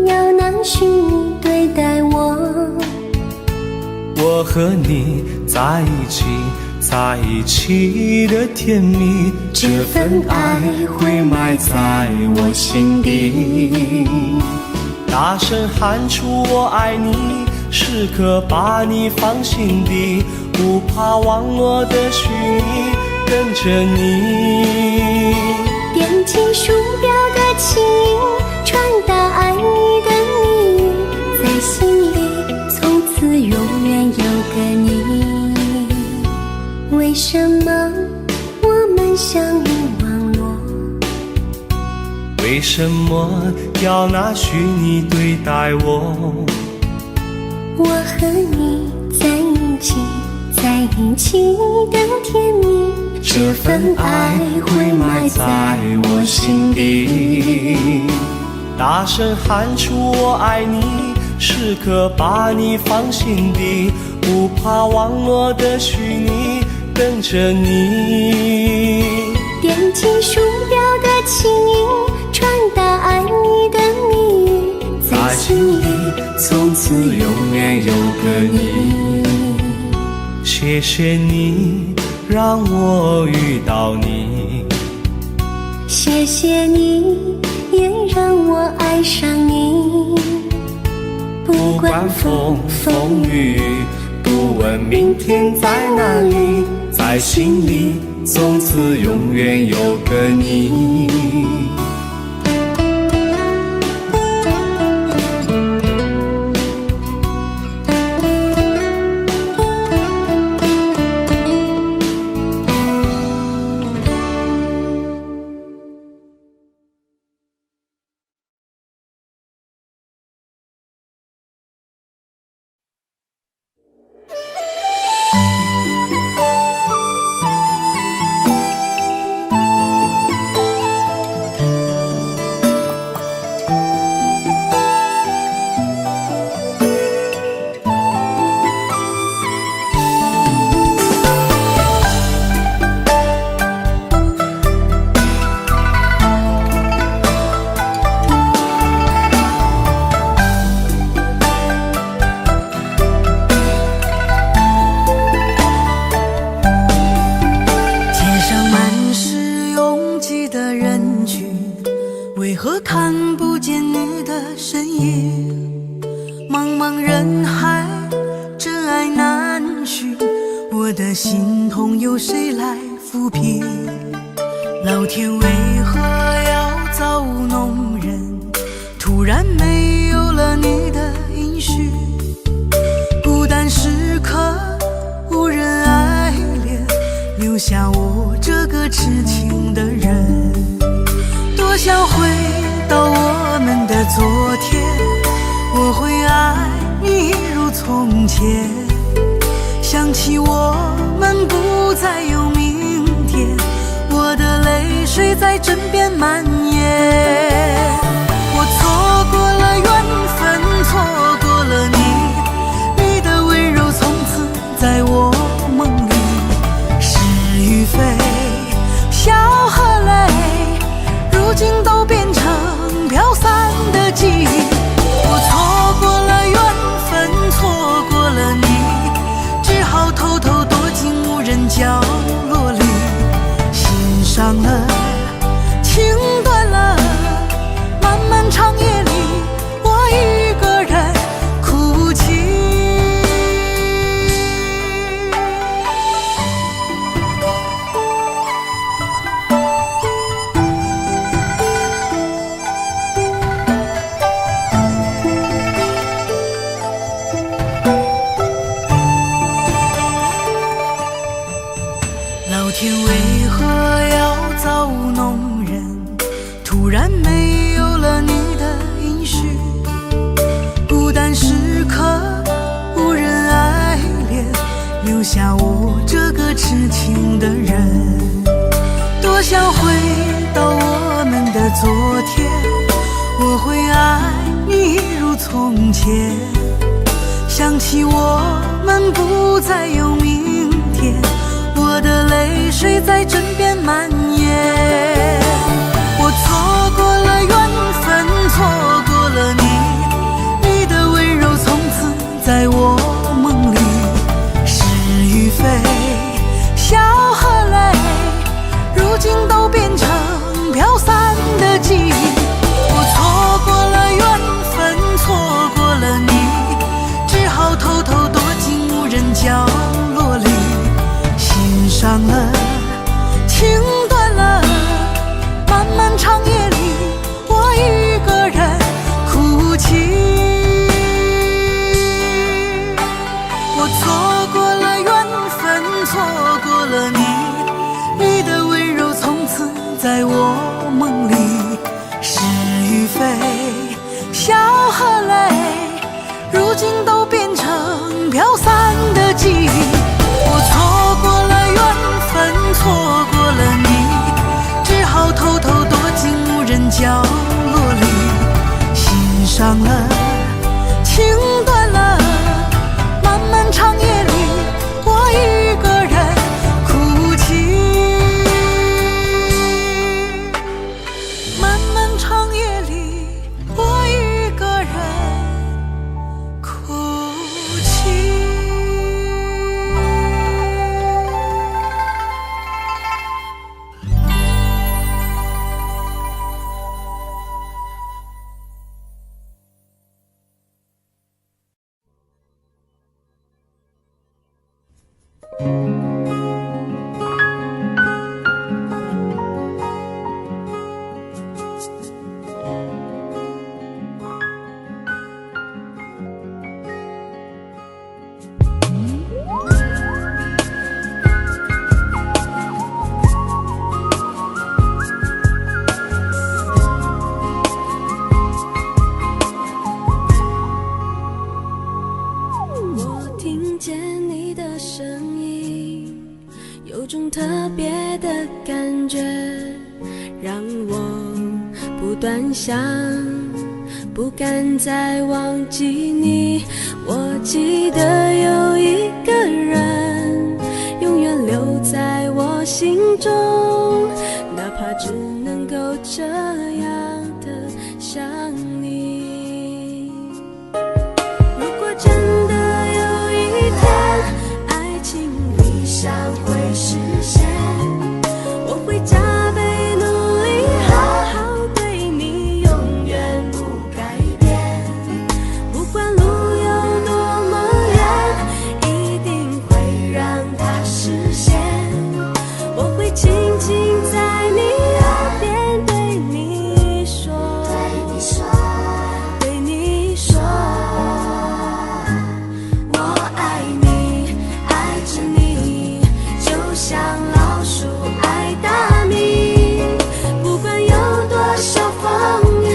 要拿虚拟对待我？我和你在一起，在一起的甜蜜，这份爱会埋在我心底。大声喊出我爱你，时刻把你放心底，不怕网络的虚拟，跟着你。点击鼠标的情音，传达爱你的蜜语，在心里从此永远有个你。为什么我们相遇网络？为什么要拿虚拟对待我？我和你在一起，在一起的甜蜜，这份爱会埋在我心底。大声喊出我爱你，时刻把你放心底，不怕网络的虚拟等着你。点击鼠标的轻音，传达爱你的蜜语，在心里从此永远有个你。谢谢你让我遇到你，谢谢你也让我爱上你。不管风风雨，不问明天在哪里，在心里从此永远有个你。想起我们不再有明天，我的泪水在枕边蔓延。我错过了缘分，错过了你，你的温柔从此在我梦里。是与非，笑和泪，如今都变成飘散的记忆。我错过了缘分，错过了你，只好偷偷躲进无人角落里，心伤了，情断了，漫漫长夜里，我一个人哭泣。老天为何要造物弄人？突然没有了你的音讯，孤单时刻无人爱恋，留下我这个痴情的人。多想回到我们的昨天，我会爱你一如从前。想起我们不再有明天，我的泪水在枕边蔓延。我错过了缘分，错过了你，你的温柔从此在我梦里。是与非，笑和泪，如今都变成飘散的记忆。我错过了缘分，错过了你，只好偷偷躲进无人角落里，心伤了，情断了，漫漫长夜里，我一个人哭泣。我错过了缘分，错过了在我梦里，是与非，笑和泪，如今都变成飘散的记忆。我错过了缘分，错过了你，只好偷偷躲进无人角落里，心伤了，情断了，漫漫长夜里，我一个人哭泣。漫漫长夜里，我一个人哭泣。我听见你的声音，有种特别的感觉，让我不断想，不敢再忘记你。我记得有一个人，永远留在我心中，哪怕只能够这样的想你。如果真的有一天，爱情理想会实现，我会加倍努力，好好对你，永远不改变。不管路有多么远，一定会让它实现。我会轻轻在你耳边对你说，对你说，我爱你，爱着你，就像老鼠爱大米。不管有多少风雨，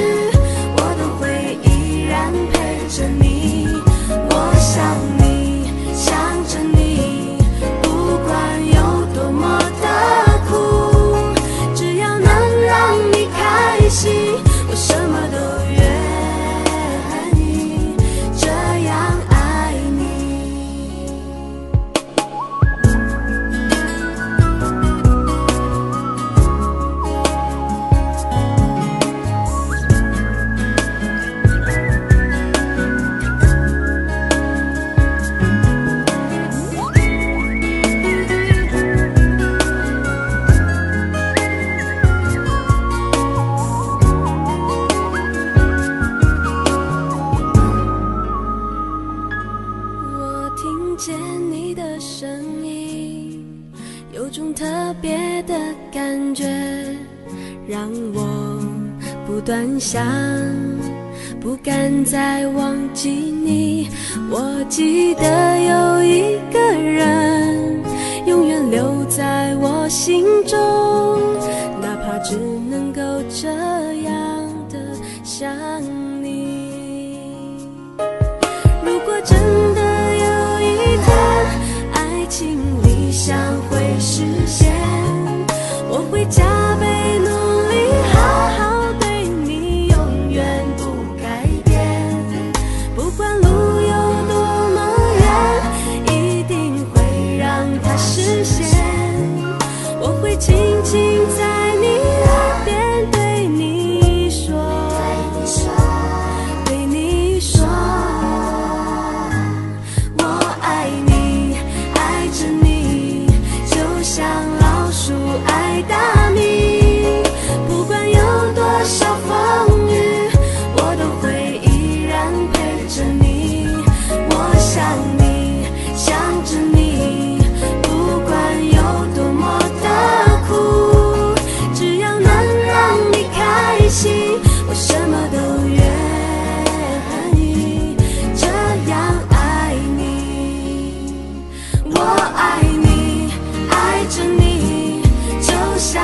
我都会依然陪着你。我想你，想着你，不管有多么的苦，只要能让你开心，我什么都愿意，这样爱你。我听见你的声音，有种特别的感觉，让我不断想，不敢再忘记你。我记得有一个人，永远留在我心中，哪怕只能够这样的想你。如果真的有一天，爱情理想会实现，我会加倍努力，好好对你，永远不改变。不管路有多么远，一定会让它实现。我会轻轻在你耳边对你说，对你说，我爱你，爱着你，就像老鼠爱大米。不管有多少风雨，我都会依然陪着你。我想你，想着你，不管有多么的苦，只要能让你开心，我什么都愿意，这样爱你。我爱你，爱着你，就像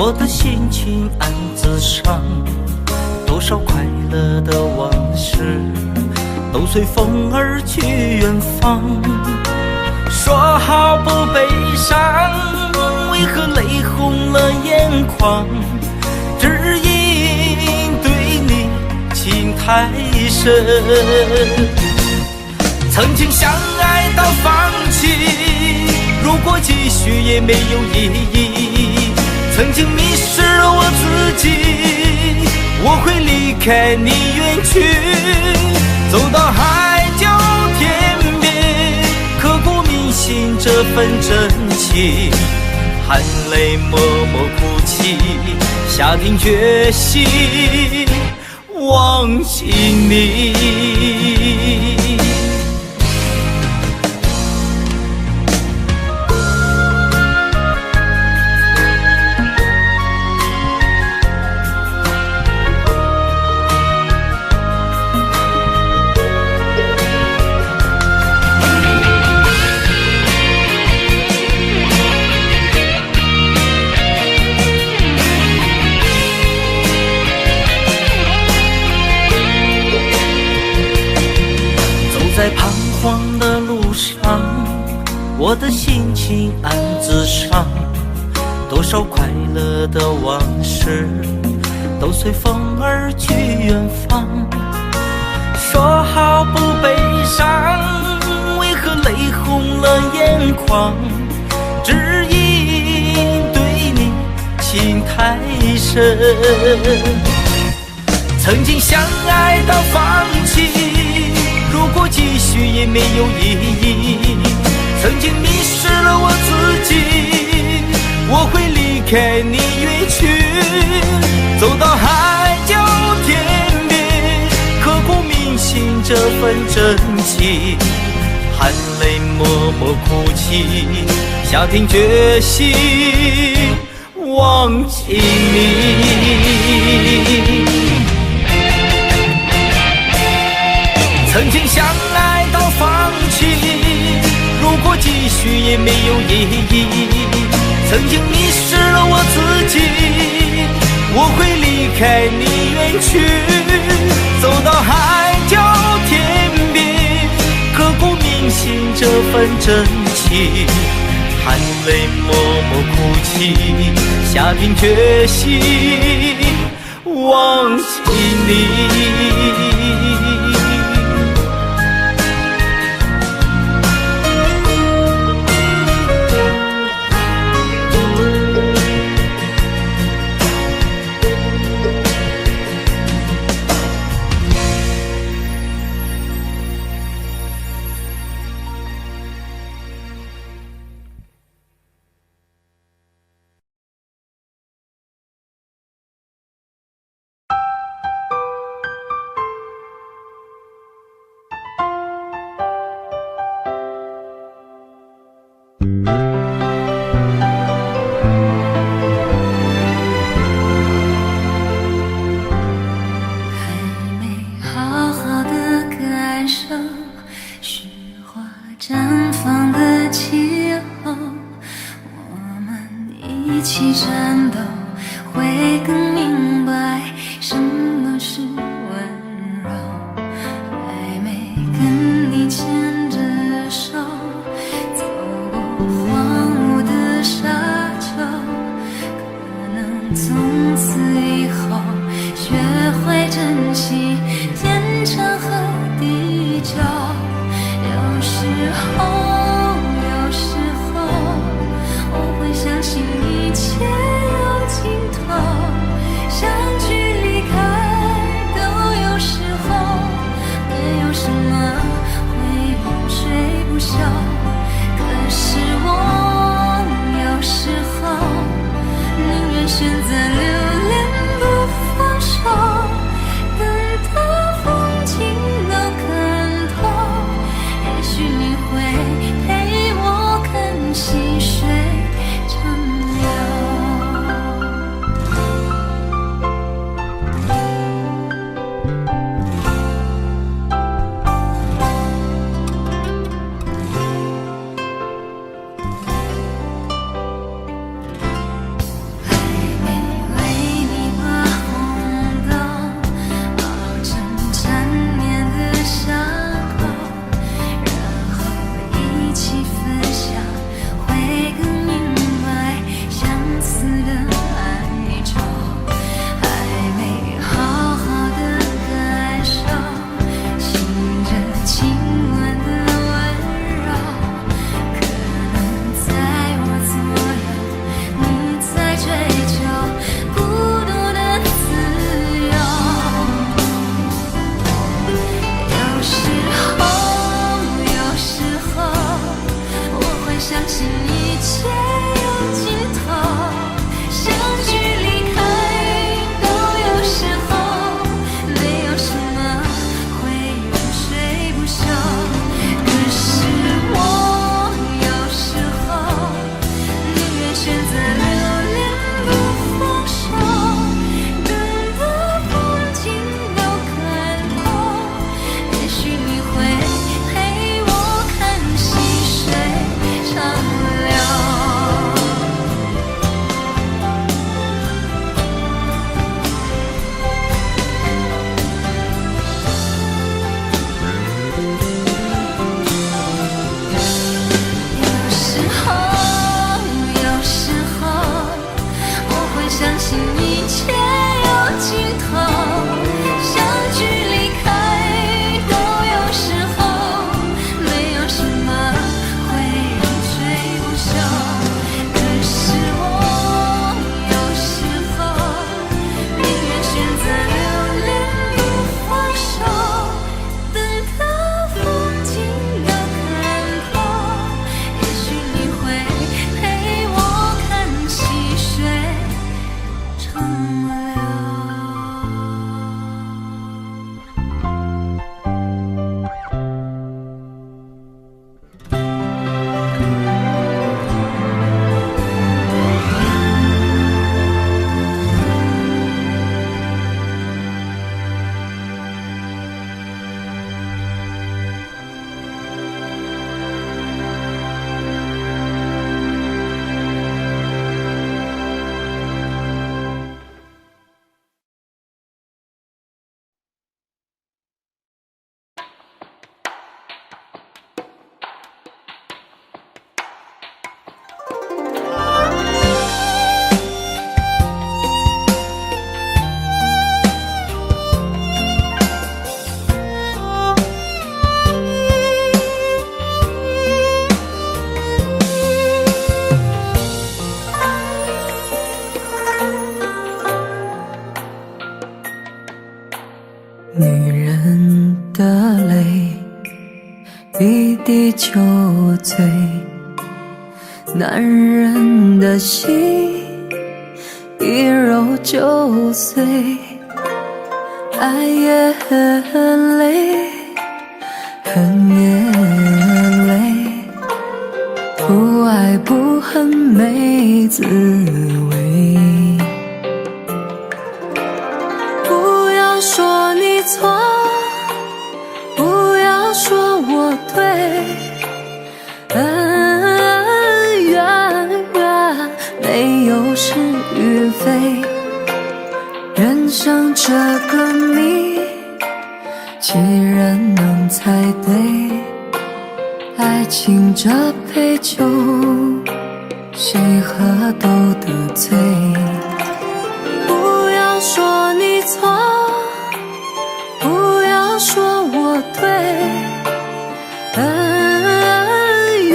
我的心情暗自伤，多少快乐的往事都随风而去远方。说好不悲伤，为何泪红了眼眶？只因对你情太深。曾经相爱到放弃，如果继续也没有意义。曾经迷失了我自己，我会离开你远去，走到海角天边，刻骨铭心这份真情，含泪默默哭泣，下定决心忘记你。在彷徨的路上，我的心情暗自伤，多少快乐的往事都随风而去远方。说好不悲伤，为何泪红了眼眶？只因对你情太深。曾经相爱到放弃，如果继续也没有意义。曾经迷失了我自己，我会离开你远去，走到海角天边，刻骨铭心这份真情，含泪默默哭泣，下定决心忘记你。曾经相爱到放弃，如果继续也没有意义。曾经迷失了我自己，我会离开你远去，走到海角天边，刻骨铭心这份真情，含泪默默哭泣，下定决心忘记你。选择留恋不放手，等待女人的泪一滴就醉，男人的心一揉就碎。爱也很累，恨也累，不爱不恨没滋味。不要说你错，不要说我对，恩怨没有是与非。人生这个谜，几人能猜对？爱情这杯酒，谁喝都得醉。不要说你错，不要说我对，恩怨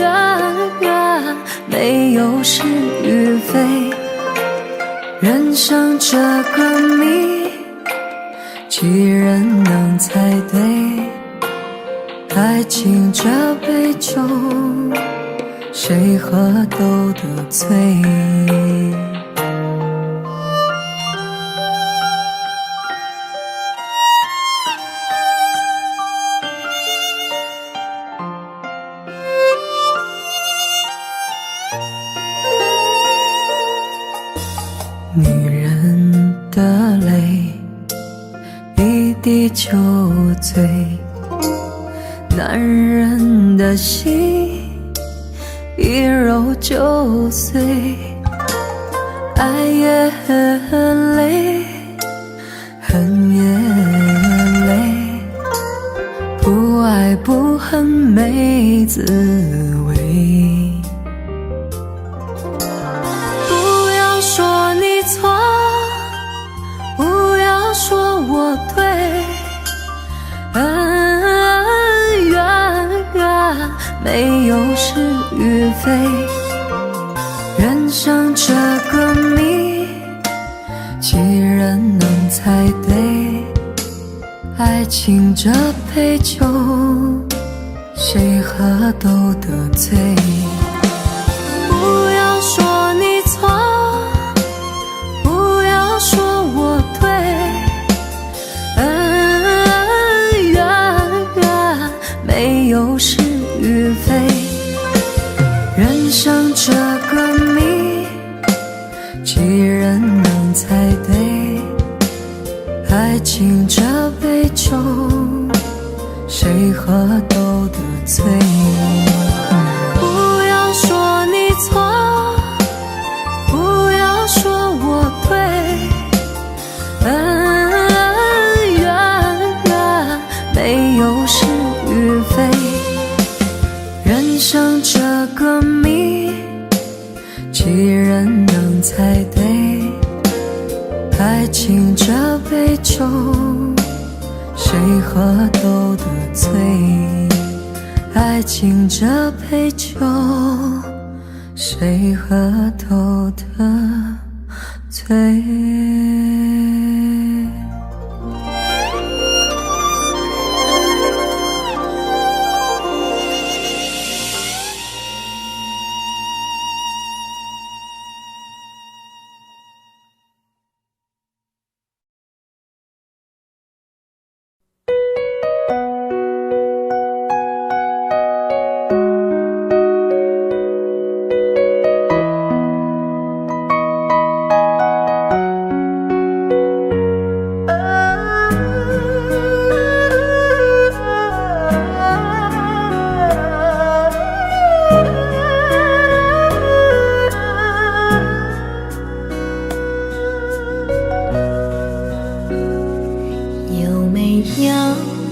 没有是与非。人生这个谜，几人能猜对？爱情这杯酒，谁喝都得醉。女人的泪一滴就醉，男人的心一揉就碎。爱也很累，恨也累，不爱不恨没滋味。不要说你错，不要说我对，恩怨没有是与非。人生这个谜，几人能猜对？爱情这杯酒，谁喝都得醉。不要说你错，不要说我对，恩怨没有是与非。人生这个谜，几人能猜对？爱情这杯酒，谁喝都得醉。不要说你错，不要说我对，恩怨没有是与非。人生这个谜，几人能猜对？爱情这杯酒，谁喝都得醉。爱情这杯酒，谁喝都得醉。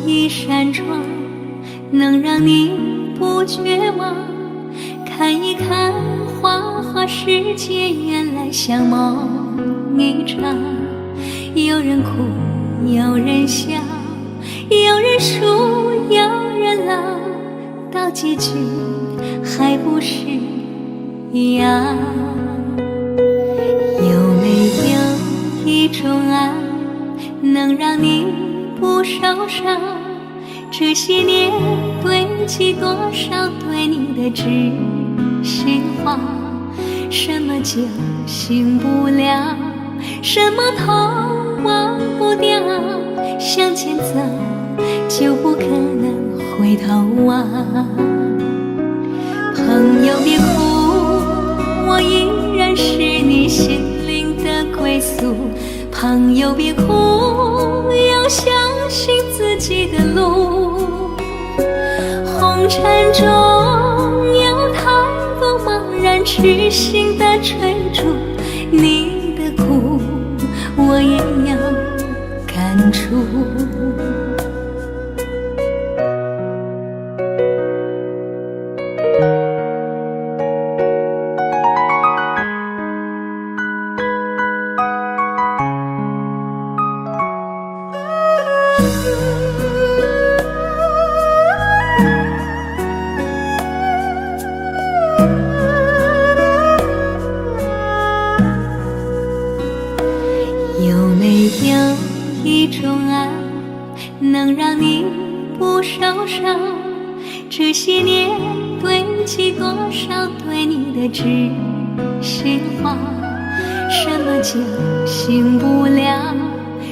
一扇窗，能让你不绝望。看一看花花世界，原来像梦一场。有人哭，有人笑，有人输，有人老，到结局还不是一样。有没有一种爱，能让你不少少，这些年堆积多少对你的知心话，什么就醒不了，什么痛忘不掉，向前走就不可能回头啊。朋友别哭，我依然是你心灵的归宿。朋友别哭，要相信自己的路。红尘中有太多茫然痴心的追逐，你的苦我也要感触。有没有一种爱能让你不受伤？这些年堆积多少对你的知心话，什么就醒不了，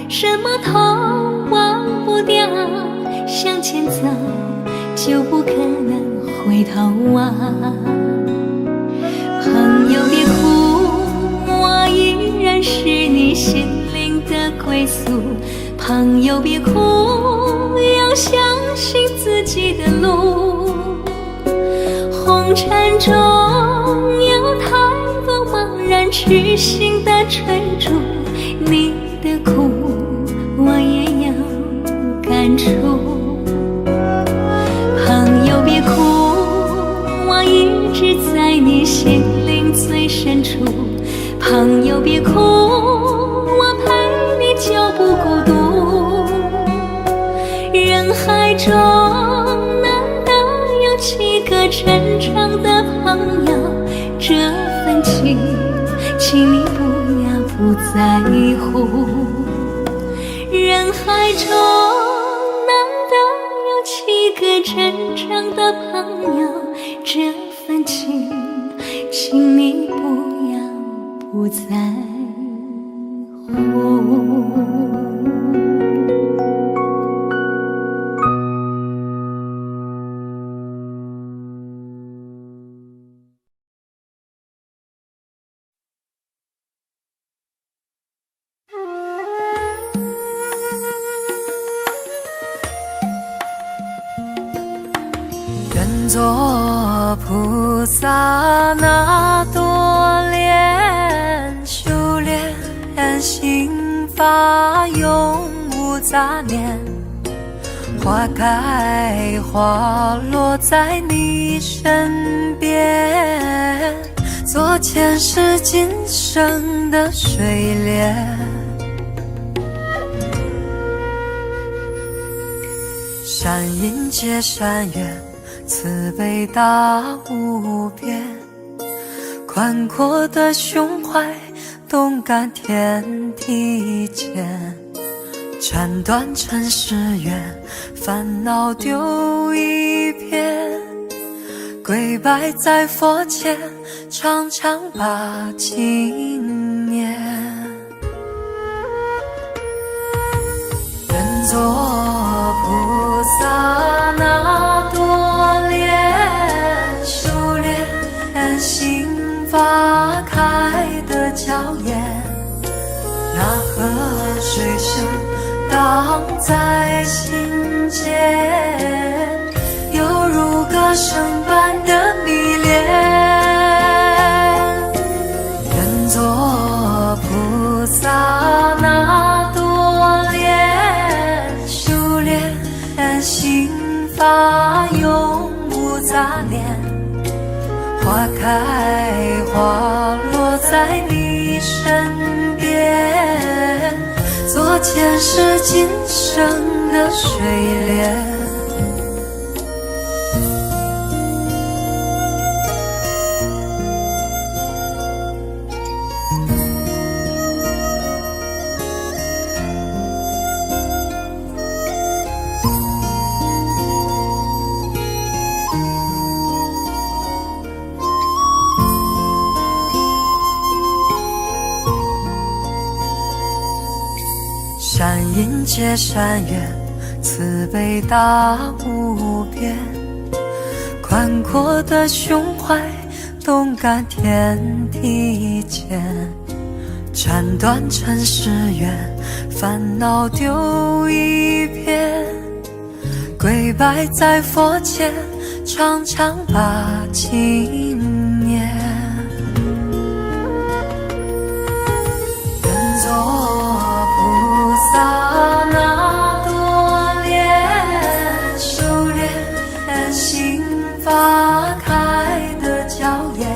什么痛忘不掉，向前走就不可能回头啊。朋友别哭，我依然是你心灵的归宿。朋友别哭，要相信自己的路。红尘中有太多茫然痴心的追逐，你的苦我也要感触。朋友别哭，我一直在你心灵最深处。朋友别哭，我陪你就不孤独。人海中难得有几个真正的朋友，这份情请你不要不在乎。人海中难得有几个真正的朋友，这份情请你不要不在乎。愿做菩萨那多莲，修炼心法永无杂念，花开花落在你身边，做前世今生的水莲。善因结善缘，慈悲大无边，宽阔的胸怀，动感天地间，斩断尘世缘，烦恼丢一片，跪拜在佛前，常常把经念。愿做菩萨那多莲，修炼心法开的娇艳，那河水声荡在心间，犹如歌声般的迷恋。愿做菩萨那多莲，修炼心法永无杂念，花开花落在你身边，做前世今生的水莲。界山远，慈悲大无边，宽阔的胸怀，动感天地间，斩断尘世缘，烦恼丢一边，跪拜在佛前，常常把经念。愿做菩萨那多莲，修炼心法开的娇艳，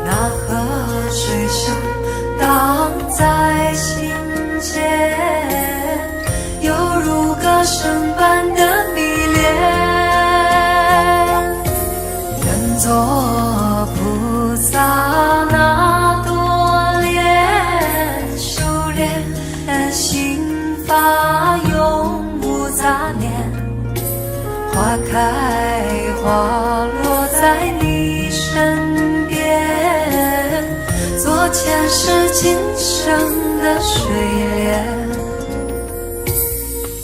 那河水声荡在心间，犹如歌声般的迷恋。愿做菩萨那多莲，修炼心法永无杂念，花开花落在你身边，做前世今生的水莲。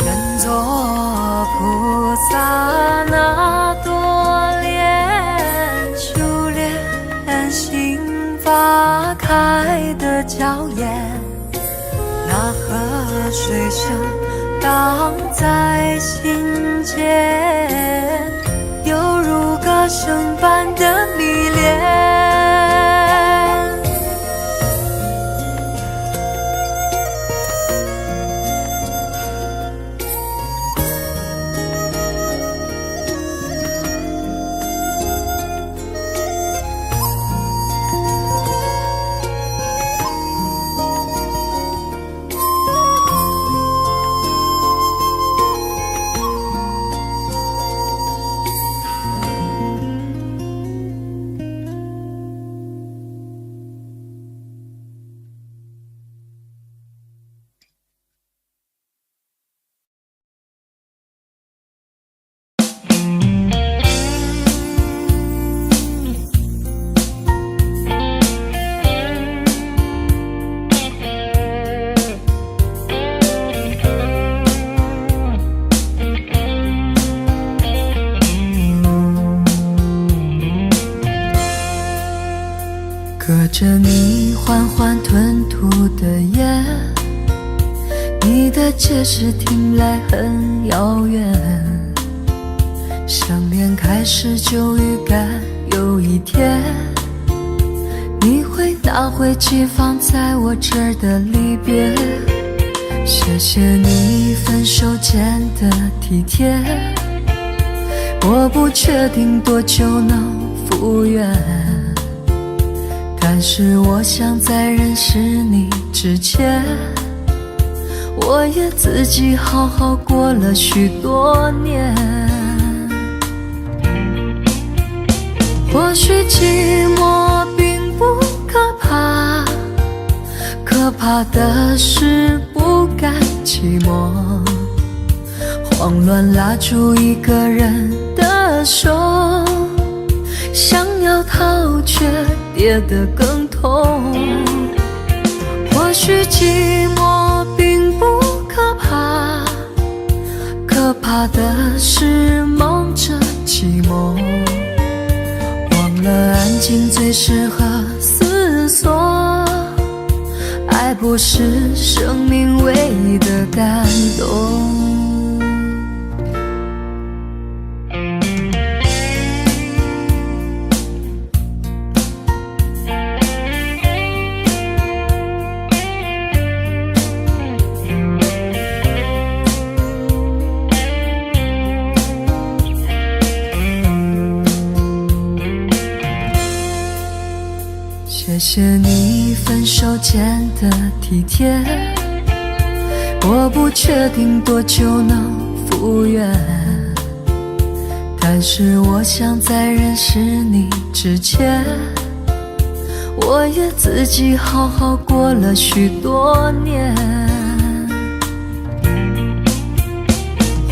愿做菩萨那多莲，修炼心法开的娇艳，那河水声荡在心间，犹如歌声般的迷恋。隔着你缓缓吞吐的烟，你的解释听来很遥远，想念开始就预感有一天，你会拿回寄放在我这儿的离别。谢谢你分手前的体贴，我不确定多久能复原，但是我想在认识你之前，我也自己好好过了许多年。或许寂寞并不可怕，可怕的是不甘寂寞，慌乱拉住一个人的手，想要逃却跌得更痛。或许寂寞并不可怕，可怕的是忙着寂寞，忘了安静最适合思索，爱不是生命唯一的感动。谢谢你分手前的体贴，我不确定多久能复原，但是我想在认识你之前，我也自己好好过了许多年。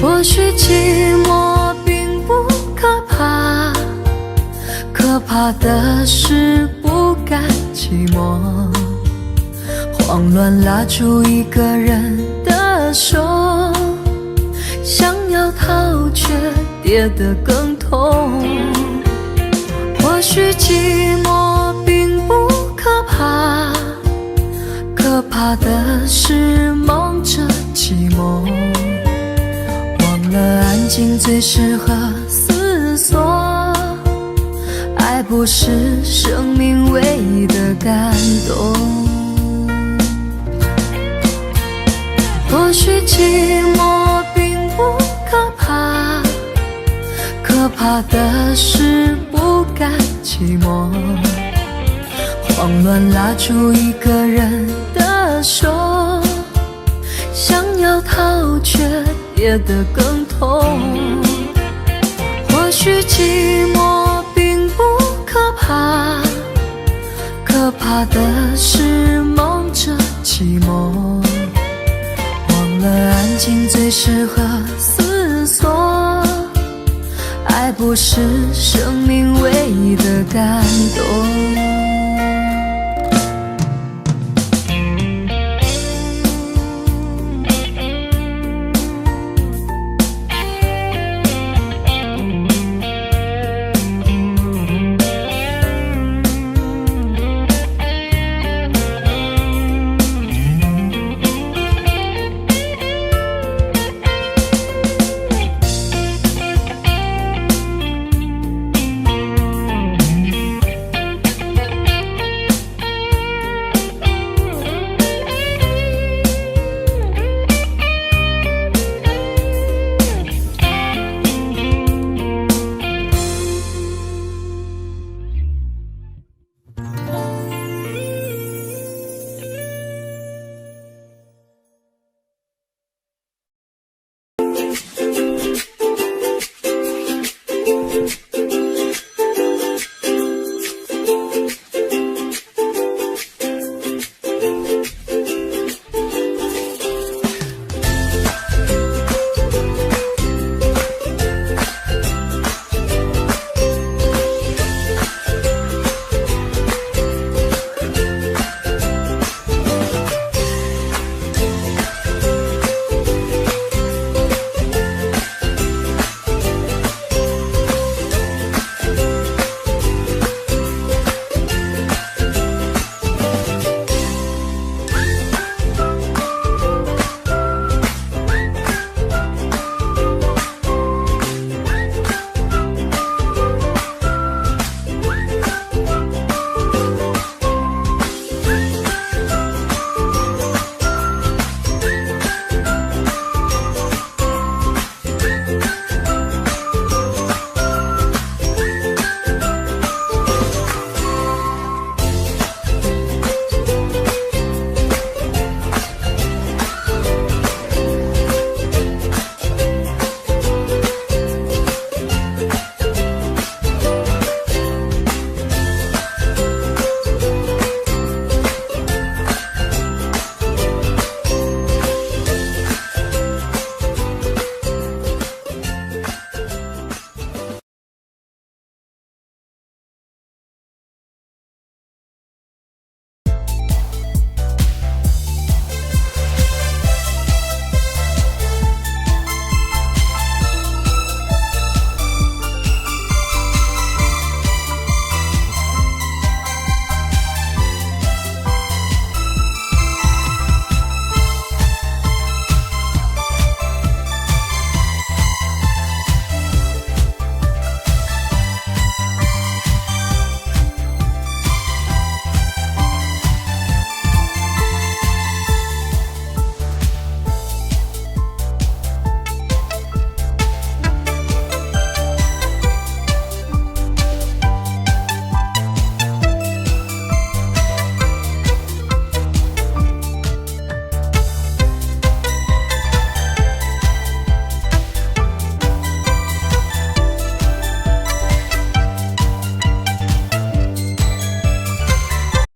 或许寂寞并不可怕，可怕的是不甘寂寞，慌乱拉住一个人的手，想要逃却跌得更痛。或许寂寞并不可怕，可怕的是忙着寂寞，忘了安静最适合思索。爱不是生命唯一的感动。或许寂寞并不可怕，可怕的是不甘寂寞，慌乱拉住一个人的手，想要逃却跌得更痛。或许寂寞并不可怕，可怕的是忙着寂寞，忘了安静最适合思索。爱不是生命唯一的感动。